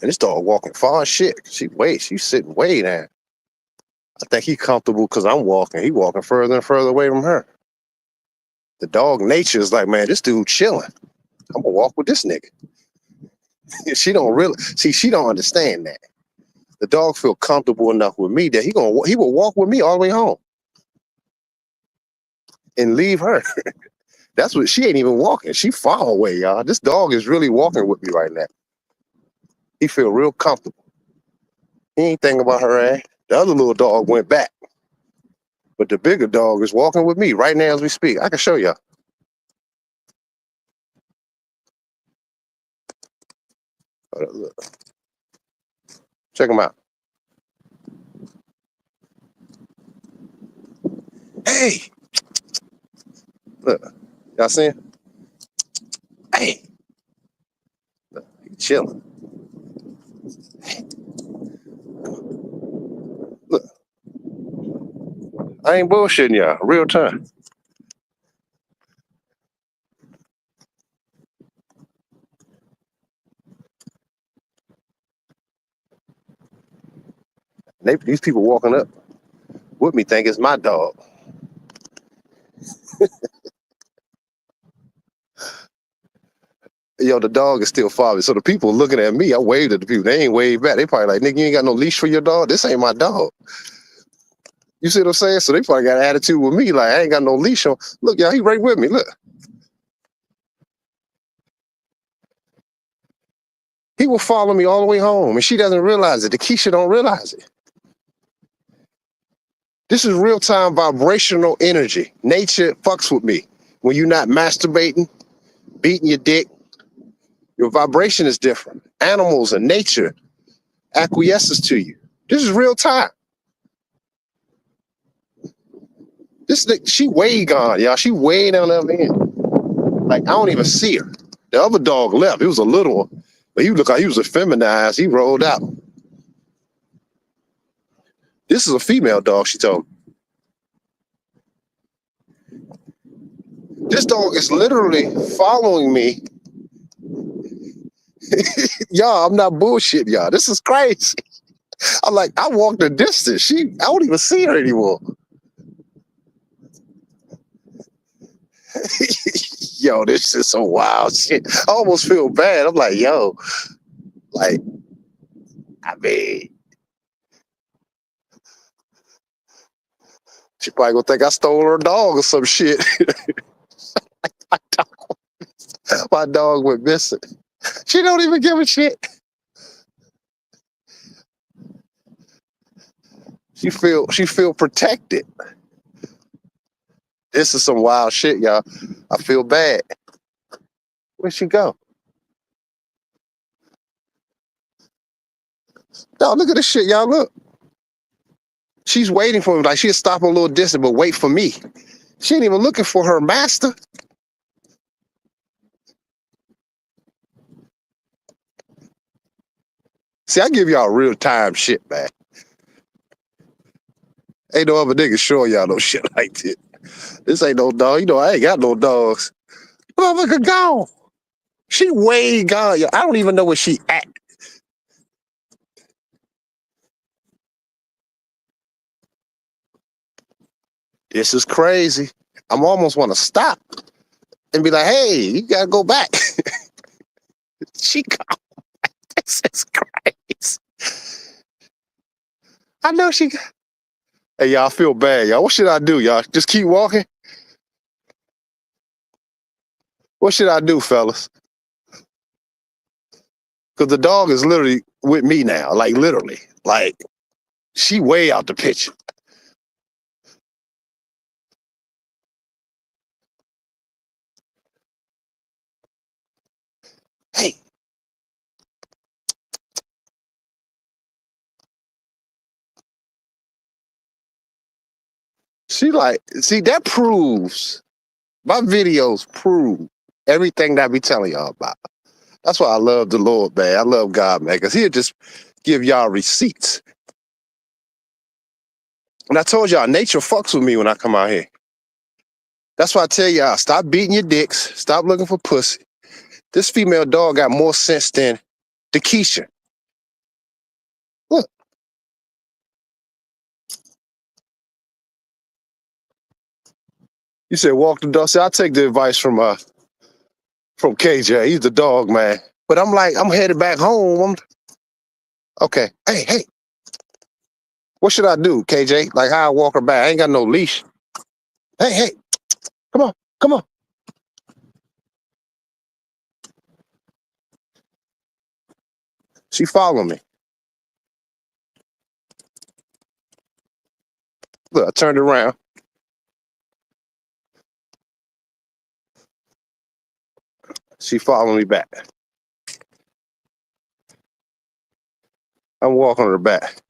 And this dog walking far as shit. She's sitting way down. I think he comfortable because I'm walking. He walking further and further away from her. The dog nature is like, man, this dude chilling. I'm gonna walk with this nigga. She don't understand that. The dog feel comfortable enough with me that he will walk with me all the way home and leave her. That's what she ain't even walking. She far away, y'all. This dog is really walking with me right now. He feel real comfortable. He ain't thinking about her ass. The other little dog went back. But the bigger dog is walking with me right now as we speak. I can show y'all. Look. Check him out. Hey! Look. Y'all see him? Hey! Look, he chilling. Look. I ain't bullshitting y'all. Real time. These people walking up with me think it's my dog. Yo, the dog is still following. So the people looking at me, I waved at the people. They ain't waved back. They probably like, nigga, you ain't got no leash for your dog? This ain't my dog. You see what I'm saying? So they probably got an attitude with me, like, I ain't got no leash on. Look, y'all, he right with me. Look. He will follow me all the way home, and she doesn't realize it. The Keisha don't realize it. This is real-time vibrational energy. Nature fucks with me. When you're not masturbating, beating your dick, your vibration is different. Animals and nature acquiesces to you. This is real time. She way gone, y'all. She way down the other end. Like, I don't even see her. The other dog left. It was a little one. But he looked like he was effeminized. He rolled out. This is a female dog, she told me. This dog is literally following me. Y'all, I'm not bullshitting y'all. This is crazy. I'm like, I walked a distance. I don't even see her anymore. Yo, this is some wild shit. I almost feel bad. I'm like, yo, like, I mean, she probably gonna think I stole her dog or some shit. My dog went missing. She don't even give a shit. She feel protected. This is some wild shit, y'all. I feel bad. Where'd she go? Dog, look at this shit, y'all. Look. She's waiting for me. Like, she'll stop a little distance, but wait for me. She ain't even looking for her master. See, I give y'all real time shit, man. Ain't no other nigga showing y'all no shit like this. This ain't no dog. You know, I ain't got no dogs. Motherfucker gone. She way gone. Yo, I don't even know where she at. This is crazy. I'm almost want to stop and be like, hey, you gotta go back. She gone. This is crazy. I know she. Hey, y'all, I feel bad, y'all. What should I do, y'all? Just keep walking? What should I do, fellas? Because the dog is literally with me now. Like, literally. Like, she way out the picture. Hey. She like, see, that proves, my videos prove everything that I be telling y'all about. That's why I love the Lord, man. I love God, man, because he'll just give y'all receipts. And I told y'all, nature fucks with me when I come out here. That's why I tell y'all, stop beating your dicks. Stop looking for pussy. This female dog got more sense than the Keisha. Look. You said walk the dog. See, I take the advice from KJ. He's the dog, man. But I'm like, I'm headed back home. Okay. Hey. What should I do, KJ? Like how I walk her back? I ain't got no leash. Hey. Come on. She following me. Look, I turned around. She following me back. I'm walking her back.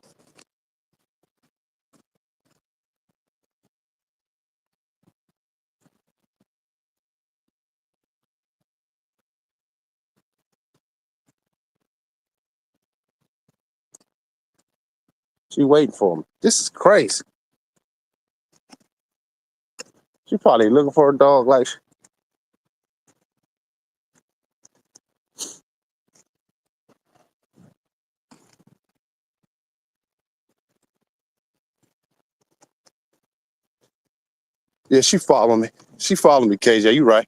She waiting for me. This is crazy. She probably looking for a dog like. Yeah, she following me. She following me, KJ. You right.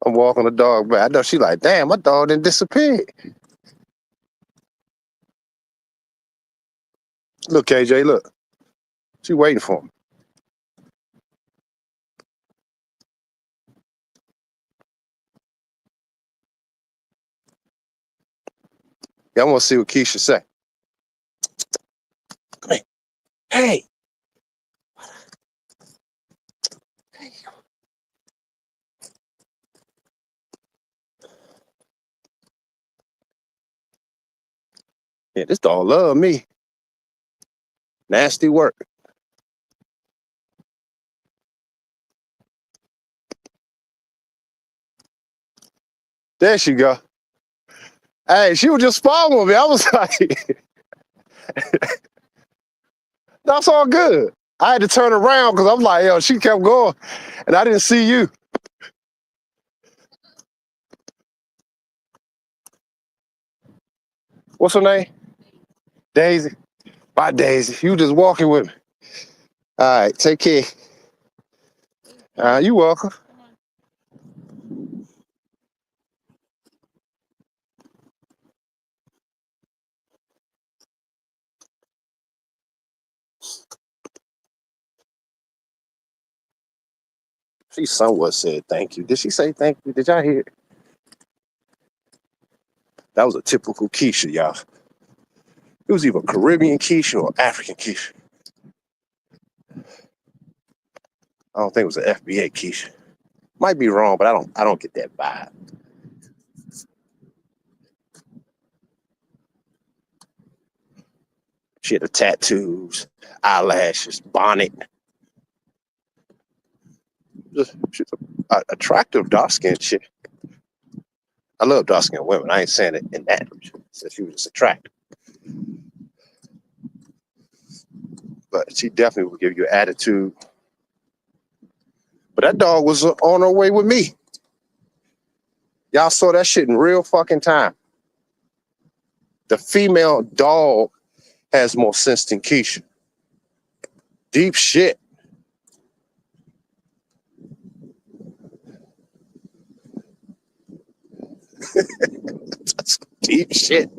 I'm walking the dog back. I know she like, damn, my dog didn't disappear. Look, KJ, look. She waiting for me. Yeah, I want to see what Keisha say. Come here. Hey. Yeah, this dog love me. Nasty work. There she go. Hey, she was just following me. I was like, that's all good. I had to turn around because I'm like, yo, she kept going and I didn't see you. What's her name? Daisy. Bye, Daisy. You just walking with me. All right, take care. You welcome. She somewhat said thank you. Did she say thank you? Did y'all hear it? That was a typical Keisha, y'all. It was either Caribbean Keisha or African Keisha. I don't think it was an FBA Keisha. Might be wrong, but I don't get that vibe. She had the tattoos, eyelashes, bonnet. She's a attractive dark-skinned chick. I love dark-skinned women. I ain't saying it in that. So she was just attractive. But she definitely will give you attitude. But that dog was on her way with me. Y'all saw that shit in real fucking time. The female dog has more sense than Keisha. Deep shit. That's deep shit.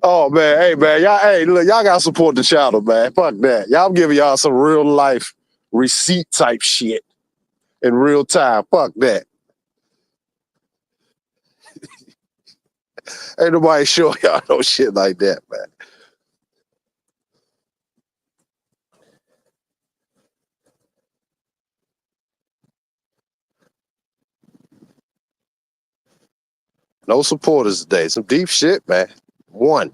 Oh man, hey man, look, y'all gotta support the channel, man. Fuck that. Y'all giving y'all some real life receipt type shit in real time. Fuck that. Ain't nobody show y'all no shit like that, man. No supporters today. Some deep shit, man. One.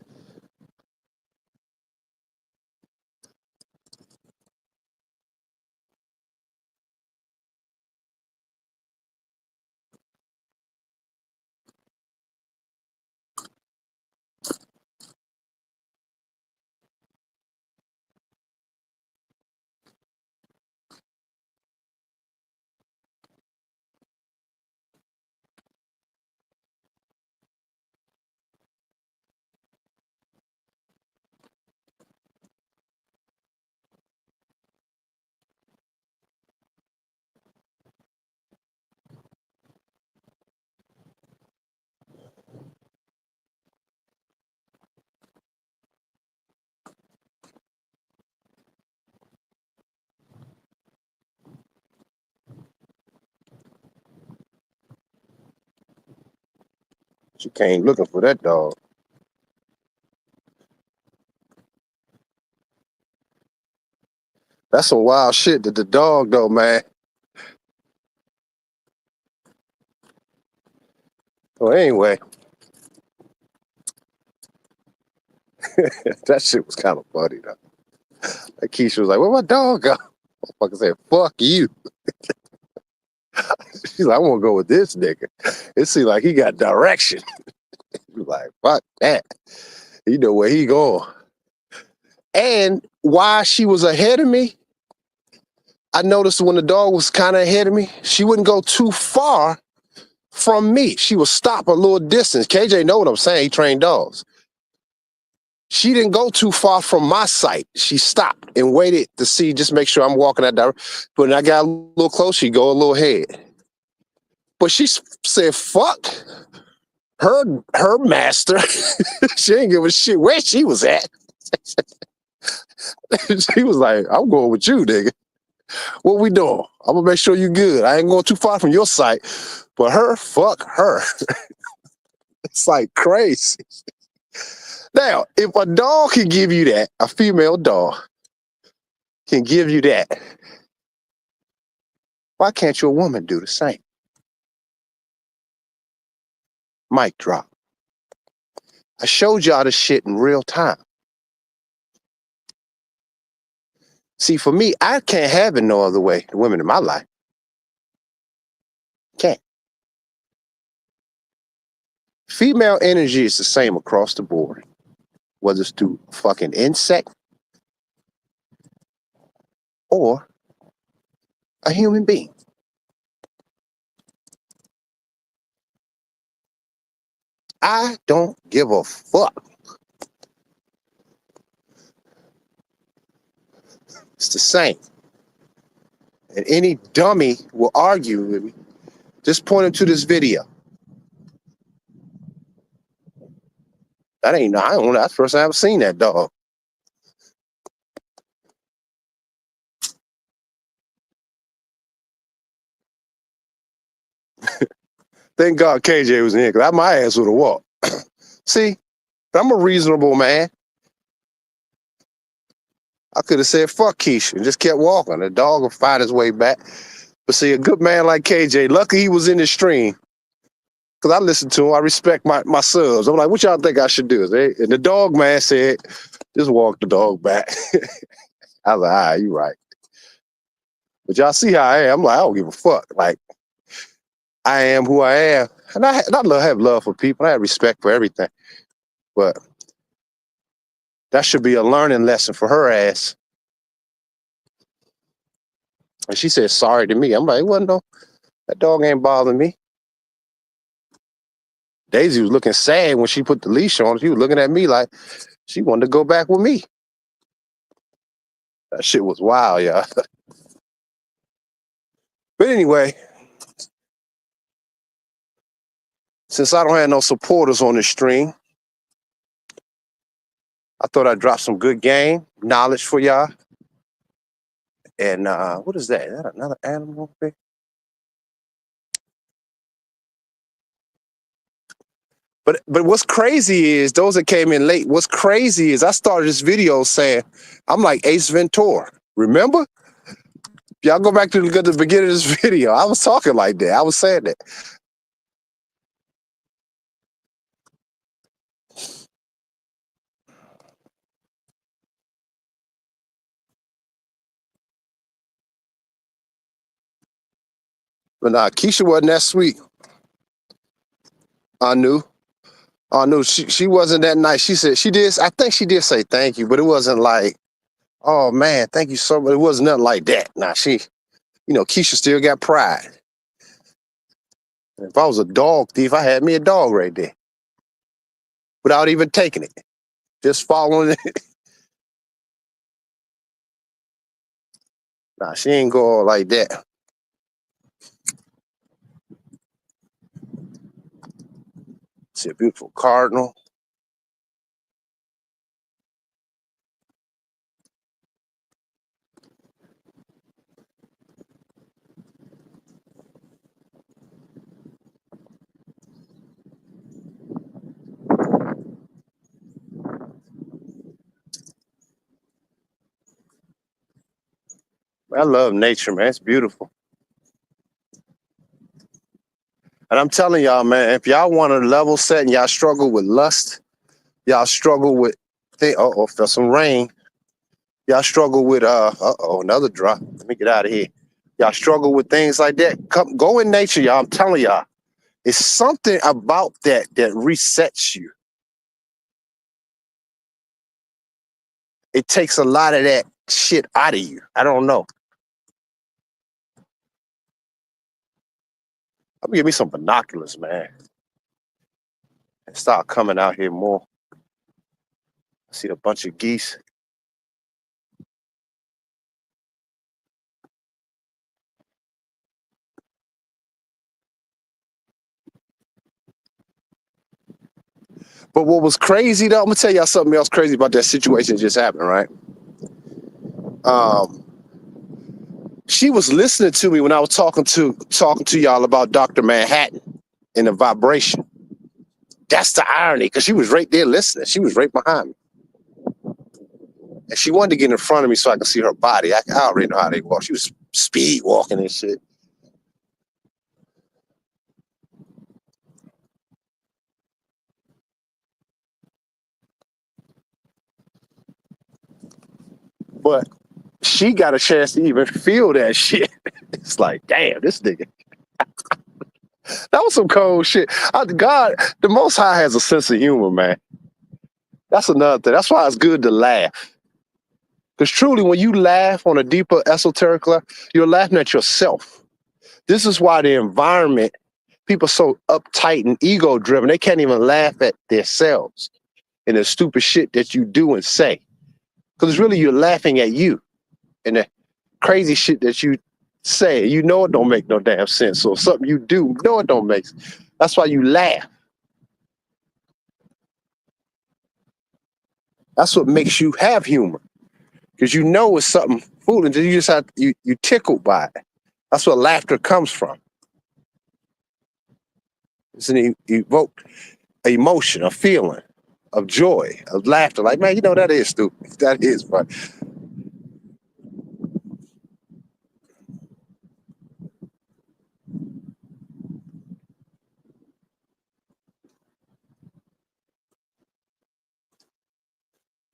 She came looking for that dog. That's some wild shit that the dog, though, man. Well, anyway, that shit was kind of funny, though. Like Keisha was like, where my dog go? Motherfucker said, fuck you. She's like, I want to go with this nigga. It seemed like he got direction. He was like, fuck that. You know where he going. And while she was ahead of me, I noticed when the dog was kind of ahead of me, she wouldn't go too far from me. She would stop a little distance. KJ know what I'm saying. He trained dogs. She didn't go too far from my sight. She stopped and waited to see, just make sure I'm walking that direction. But when I got a little close, she'd go a little ahead. But she said, fuck her master. She didn't give a shit where she was at. She was like, I'm going with you, nigga. What we doing? I'm gonna make sure you good. I ain't going too far from your sight. But her, fuck her. It's like crazy. Now, if a dog can give you that, a female dog can give you that, why can't your woman do the same? Mic drop. I showed y'all this shit in real time. See, for me, I can't have it no other way. The women in my life can't. Female energy is the same across the board, whether it's through a fucking insect or a human being. I don't give a fuck. It's the same. And any dummy will argue with me. Just point him to this video. That ain't, I don't know. That's the first time I've seen that dog. Thank God KJ was in here, because my ass would have walked. See, I'm a reasonable man. I could have said, fuck Keisha, and just kept walking. The dog will find his way back. But see, a good man like KJ, lucky he was in the stream, because I listened to him. I respect my subs. I'm like, what y'all think I should do? And the dog man said, just walk the dog back. I was like, all right, you right. But y'all see how I am. I'm like, I don't give a fuck. Like, I am who I am. And I have love for people. I have respect for everything. But that should be a learning lesson for her ass. And she said sorry to me. I'm like, well, no, that dog ain't bothering me. Daisy was looking sad when she put the leash on. She was looking at me like she wanted to go back with me. That shit was wild, y'all. But anyway, since I don't have no supporters on this stream, I thought I'd drop some good game knowledge for y'all. And what is that? Is that another animal up there? But what's crazy is those that came in late. What's crazy is I started this video saying I'm like Ace Ventura. Remember? Y'all go back to the beginning of this video. I was talking like that. I was saying that. But nah, Keisha wasn't that sweet. I knew. I knew she wasn't that nice. She said she did. I think she did say thank you, but it wasn't like, oh man, thank you so much. It wasn't nothing like that. Nah, Keisha still got pride. If I was a dog thief, I had me a dog right there without even taking it, just following it. Nah, she ain't go like that. See a beautiful cardinal. I love nature, man. It's beautiful. And I'm telling y'all, man, if y'all want to level set and y'all struggle with lust, y'all struggle with feel some rain. Y'all struggle with another drop. Let me get out of here. Y'all struggle with things like that. Go in nature, y'all. I'm telling y'all. It's something about that resets you. It takes a lot of that shit out of you. I don't know. I'm gonna give me some binoculars, man. And start coming out here more. I see a bunch of geese. But what was crazy though, I'm gonna tell y'all something else crazy about that situation that just happened, right? She was listening to me when I was talking to y'all about Dr. Manhattan and the vibration. That's the irony, because she was right there listening. She was right behind me. And she wanted to get in front of me so I could see her body. I already know how they walk. She was speed walking and shit. But she got a chance to even feel that shit. It's like, damn, this nigga. That was some cold shit. God, the Most High has a sense of humor, man. That's another thing. That's why it's good to laugh. Because truly, when you laugh on a deeper esoteric level, you're laughing at yourself. This is why the environment, people are so uptight and ego driven, they can't even laugh at themselves and the stupid shit that you do and say. Because it's really you're laughing at you and the crazy shit that you say. You know it don't make no damn sense. So something you do, you know it don't make sense. That's why you laugh. That's what makes you have humor. Because you know it's something foolish. You just have you tickled by it. That's where laughter comes from. It's an evoked emotion, a feeling of joy, of laughter. Like, man, that is stupid. That is fun.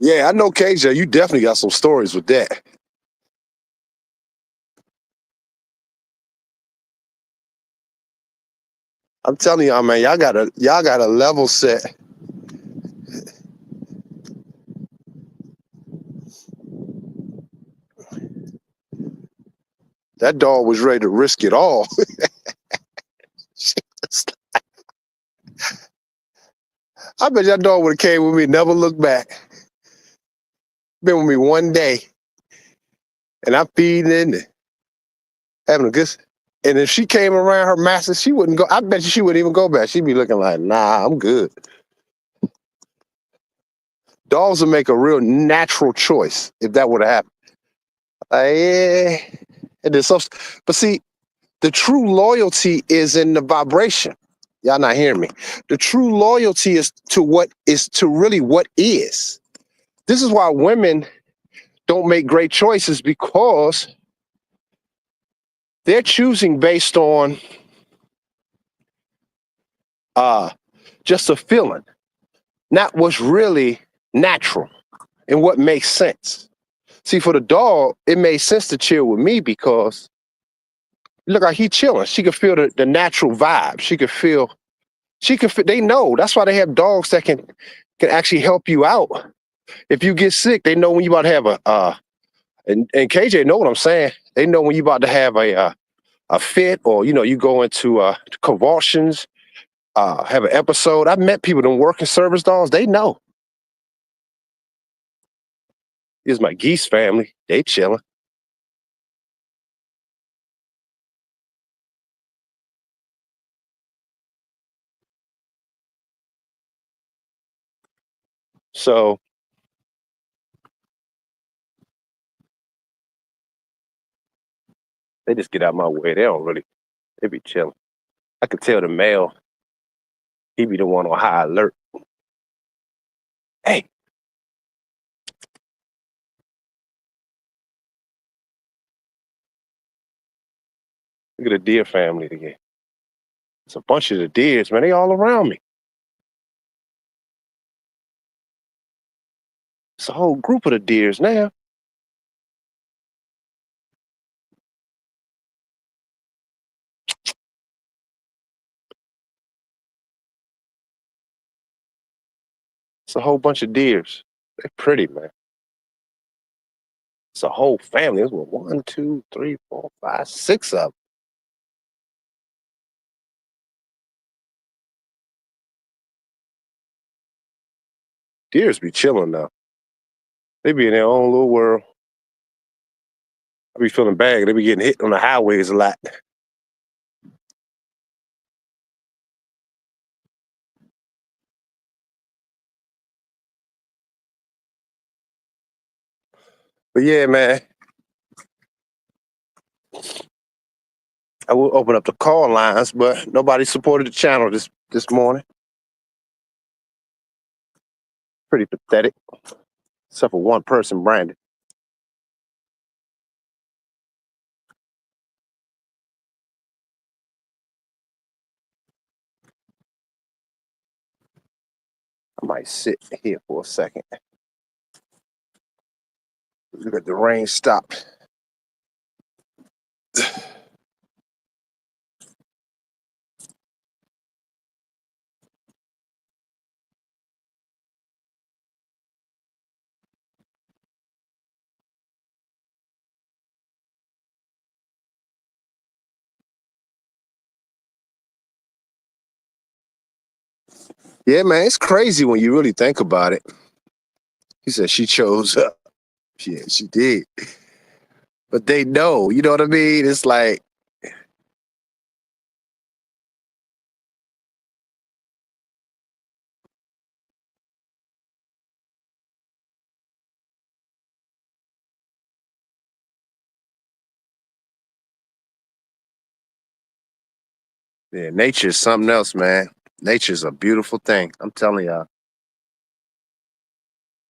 Yeah, I know, KJ. You definitely got some stories with that. I'm telling y'all, man, y'all got a level set. That dog was ready to risk it all. I bet that dog would have came with me, never looked back. Been with me one day, and I'm feeding it, having a good. And if she came around her master, she wouldn't go. I bet you she wouldn't even go back. She'd be looking like, nah, I'm good. Dogs would make a real natural choice if that would have happened. Yeah. And then but see, the true loyalty is in the vibration. Y'all not hearing me. The true loyalty is to really what is. This is why women don't make great choices, because they're choosing based on just a feeling, not what's really natural and what makes sense. See, for the dog, it made sense to chill with me because look like he chilling. She could feel the natural vibe. They know. That's why they have dogs that can actually help you out. If you get sick, they know when you about to have and KJ know what I'm saying. They know when you about to have a fit, or you go into convulsions, have an episode. I've met people that work in service dogs. They know. Here's my geese family. They chilling. So they just get out my way. They be chilling. I could tell the male, he be the one on high alert. Hey. Look at the deer family again. It's a bunch of the deers, man. They all around me. It's a whole group of the deers now. It's a whole bunch of deers. They're pretty, man. It's a whole family. There's 1, 2, 3, 4, 5, 6 of them. Deers be chilling now. They be in their own little world. I be feeling bad. They be getting hit on the highways a lot. But yeah, man. I will open up the call lines, but nobody supported the channel this morning. Pretty pathetic. Except for one person, Brandon. I might sit here for a second. Look at the rain stop. Yeah, man, it's crazy when you really think about it. He said she chose up. Yeah, she did. But they know, you know what I mean? It's like, yeah, nature is something else, man. Nature's a beautiful thing. I'm telling y'all.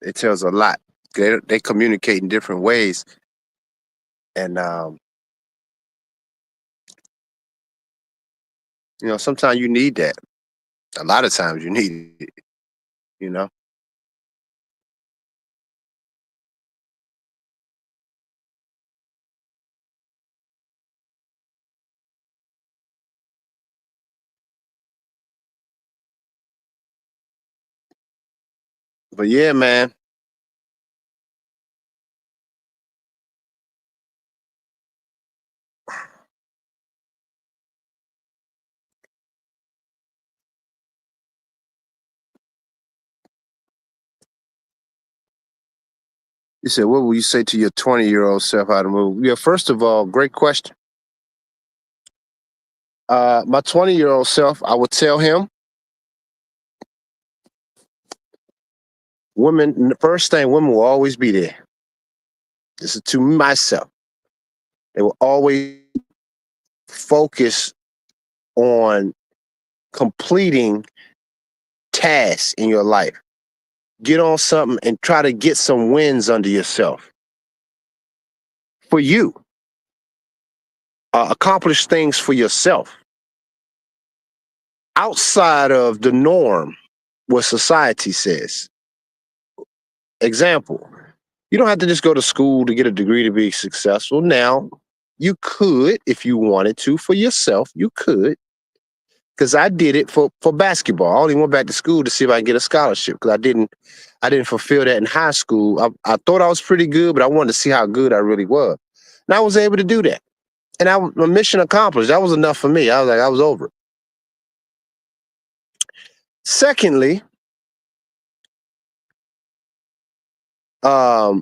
It tells a lot. They communicate in different ways. And, sometimes you need that. A lot of times you need it, you know? But yeah, man. You said, what will you say to your 20-year-old self how to move? Yeah, first of all, great question. My 20-year-old self, I would tell him, the first thing, women will always be there. This is to myself. They will always focus on completing tasks in your life. Get on something and try to get some wins under yourself. For you. Accomplish things for yourself. Outside of the norm, what society says. Example, you don't have to just go to school to get a degree to be successful. Now, you could, if you wanted to, for yourself, you could. Because I did it for basketball. I only went back to school to see if I could get a scholarship because I didn't fulfill that in high school. I thought I was pretty good, but I wanted to see how good I really was. And I was able to do that. And my mission accomplished. That was enough for me. I was over it. Secondly, I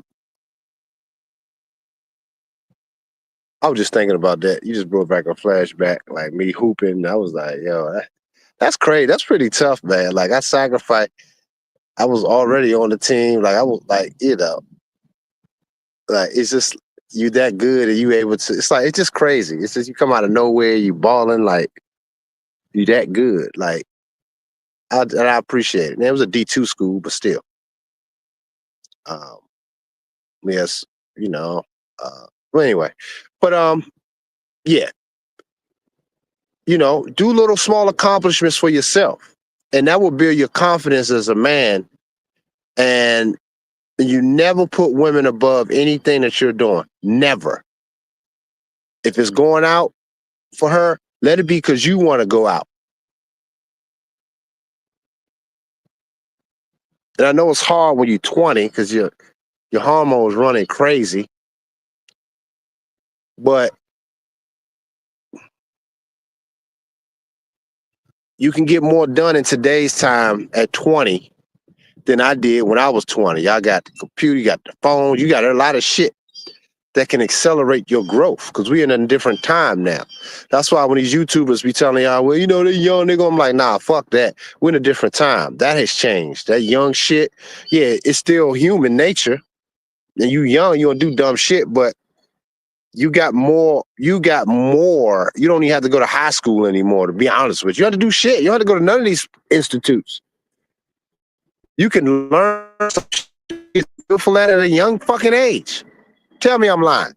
was just thinking about that. You just brought back a flashback, like me hooping. I was like, yo, that's crazy. That's pretty tough, man. Like I sacrificed. I was already on the team. Like I was like, like it's just you that good and you able to. It's like it's just crazy. It's just you come out of nowhere, you balling like you that good. Like I appreciate it. And it was a D2 school, but still, yes, Well, anyway, but yeah, do little small accomplishments for yourself, and that will build your confidence as a man. And you never put women above anything that you're doing. Never. If it's going out for her, let it be because you want to go out. And I know it's hard when you're 20 because your hormones running crazy, but you can get more done in today's time at 20 than I did when I was 20. Y'all got the computer, you got the phone, you got a lot of shit that can accelerate your growth because we're in a different time now. That's why when these YouTubers be telling y'all, well, they're young, nigga, I'm like, nah, fuck that. We're in a different time. That has changed. That young shit, yeah, it's still human nature. And you young, you gonna do dumb shit, but you got more. You don't even have to go to high school anymore, to be honest with you. You don't have to do shit. You don't have to go to none of these institutes. You can learn some shit beautiful at a young fucking age. Tell me I'm lying.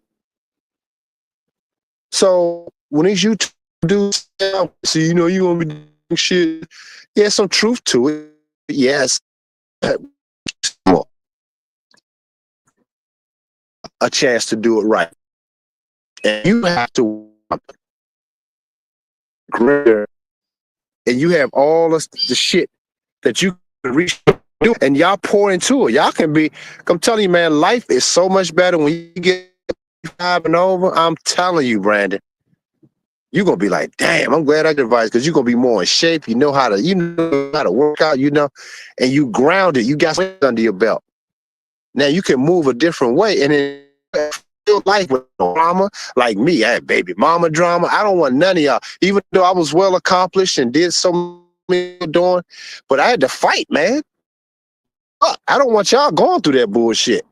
So when these YouTube dudes say, you gonna be doing shit, yeah, some truth to it. Yes. A chance to do it right. And you have to greater, and you have all the shit that you can reach do, and y'all pour into it. Y'all can be, I'm telling you, man, life is so much better when you get 5 and over. I'm telling you, Brandon, you're gonna be like, damn, I'm glad I got advice because you're gonna be more in shape. You know how to work out, and you grounded, you got something under your belt. Now you can move a different way and then life with no drama. Like me, I had baby mama drama. I don't want none of y'all, even though I was well accomplished and did so many doing, but I had to fight, man. I don't want y'all going through that bullshit.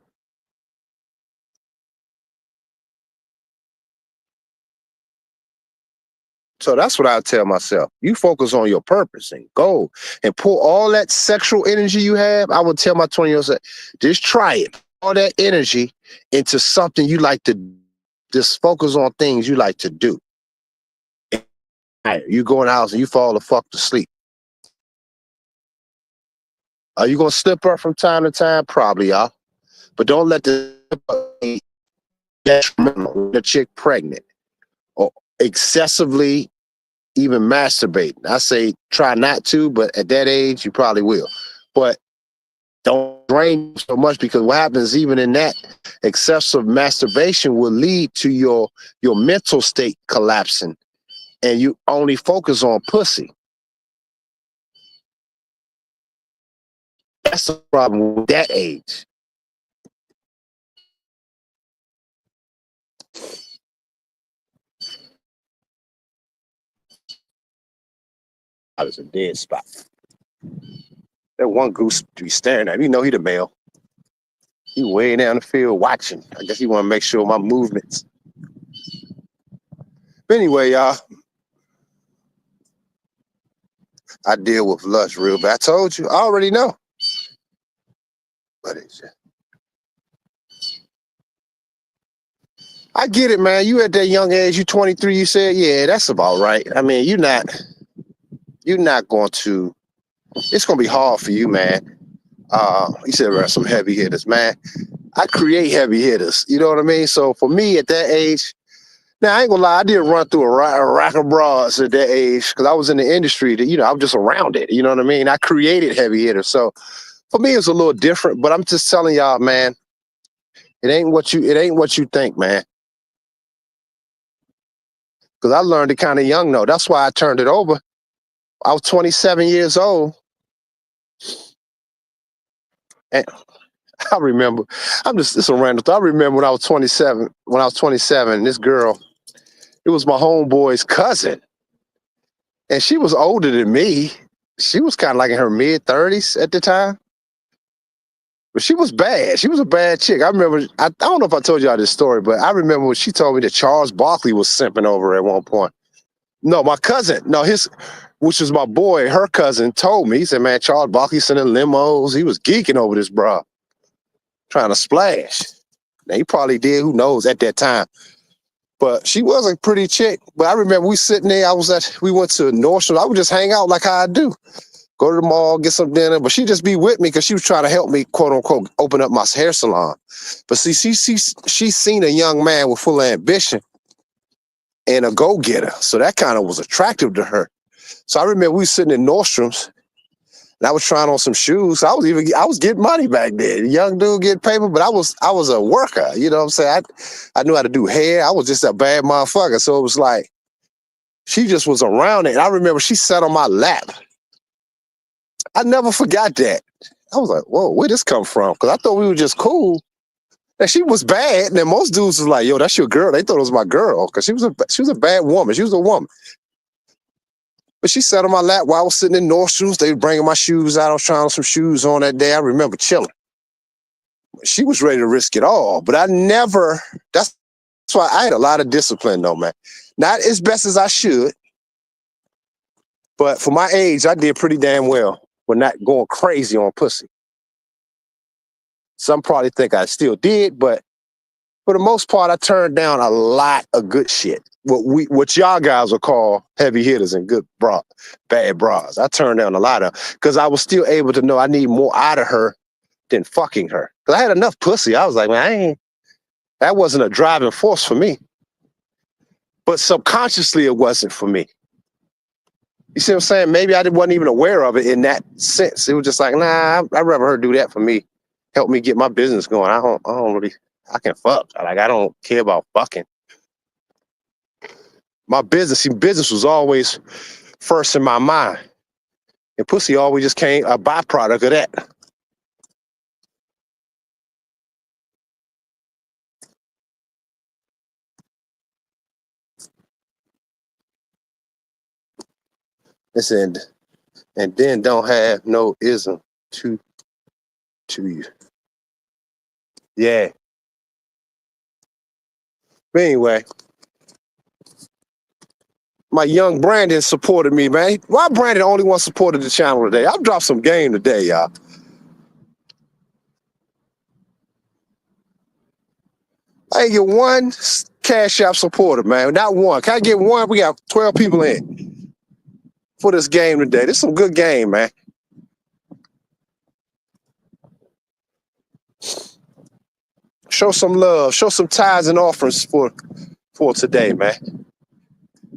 So that's what I tell myself. You focus on your purpose and goal and pull all that sexual energy you have. I would tell my 20-year-old self, just try it. All that energy into something you like to, just focus on things you like to do. You go in the house and you fall the fuck to sleep. Are you going to slip up from time to time? Probably, y'all. But don't let the detrimental, the chick pregnant or excessively even masturbating. I say try not to, but at that age, you probably will. But don't drain so much because what happens even in that excessive masturbation will lead to your mental state collapsing and you only focus on pussy. That's the problem with that age. I was a dead spot. That one goose be staring at me. He the male. He way down the field watching. I guess he want to make sure my movements. But anyway, y'all. I deal with lust real bad. I told you, I already know. But it's just, I get it, man. You at that young age, you 23, you said, yeah, that's about right. I mean, you're not going to, it's going to be hard for you, man. You said there are some heavy hitters, man. I create heavy hitters. You know what I mean? So for me at that age, now I ain't gonna lie, I did run through a rack of bras at that age because I was in the industry that, I was just around it. You know what I mean? I created heavy hitters. So for me, it's a little different, but I'm just telling y'all, man, it ain't what you think, man. Because I learned it kind of young though. That's why I turned it over. I was 27 years old. And I remember, it's a random thought. I remember when I was 27, this girl, it was my homeboy's cousin. And she was older than me. She was kind of like in her mid 30s at the time. But she was bad. She was a bad chick. I remember, I don't know if I told y'all this story, but I remember when she told me that Charles Barkley was simping over her at one point. No, my cousin, which was my boy, her cousin told me, he said, man, Charles Barkley sending limos. He was geeking over this bra, trying to splash. Now, he probably did, who knows, at that time. But she was a pretty chick. But I remember we sitting there, we went to Nordstrom. I would just hang out like how I do. Go to the mall, get some dinner, but she'd just be with me because she was trying to help me, quote unquote, open up my hair salon. But see, she seen a young man with full ambition and a go-getter. So that kind of was attractive to her. So I remember we was sitting in Nordstrom's and I was trying on some shoes. I was getting money back then. Young dude getting paper, but I was a worker. You know what I'm saying? I knew how to do hair. I was just a bad motherfucker. So it was like, she just was around it. And I remember she sat on my lap. I never forgot that. I was like, whoa, where'd this come from? Because I thought we were just cool. And she was bad. And then most dudes was like, yo, that's your girl. They thought it was my girl because she was a bad woman. She was a woman. But she sat on my lap while I was sitting in Nordstrom's. They were bringing my shoes out. I was trying some shoes on that day. I remember chilling. She was ready to risk it all. But that's why I had a lot of discipline though, man. Not as best as I should. But for my age, I did pretty damn well. But not going crazy on pussy. Some probably think I still did, but for the most part, I turned down a lot of good shit. What y'all guys will call heavy hitters and bad bras. I turned down a lot of because I was still able to know I need more out of her than fucking her. Because I had enough pussy. I was like, man, that wasn't a driving force for me. But subconsciously, it wasn't for me. You see what I'm saying? Maybe I wasn't even aware of it in that sense. It was just like, nah, I'd rather her do that for me. Help me get my business going. I don't really, I can fuck. Like, I don't care about fucking. My business was always first in my mind. And pussy always just came a byproduct of that. Listen, and then don't have no ism to you. Yeah. But anyway, my young Brandon supported me, man. Why Brandon only one supported the channel today? I've dropped some game today, y'all. I ain't get one Cashapp supporter, man. Not one. Can I get one? We got 12 people in for this game today. This is some good game, man. Show some love. Show some tithes and offerings for today, man.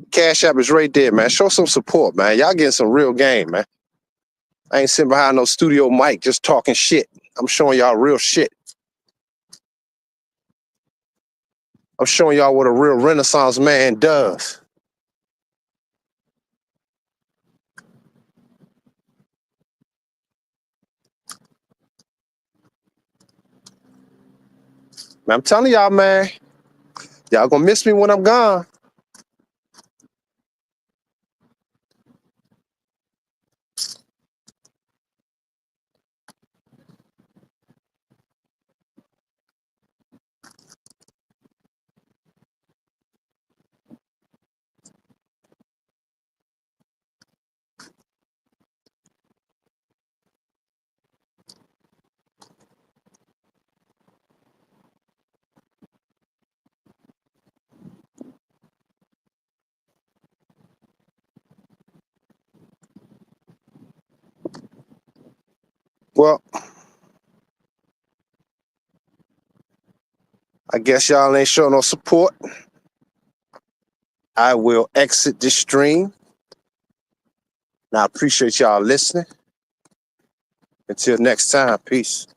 Cashapp is right there, man. Show some support, man. Y'all getting some real game, man. I ain't sitting behind no studio mic just talking shit. I'm showing y'all real shit. I'm showing y'all what a real Renaissance man does. Man, I'm telling y'all, man, y'all gonna miss me when I'm gone. Well, I guess y'all ain't showing no support. I will exit this stream. And I appreciate y'all listening. Until next time, peace.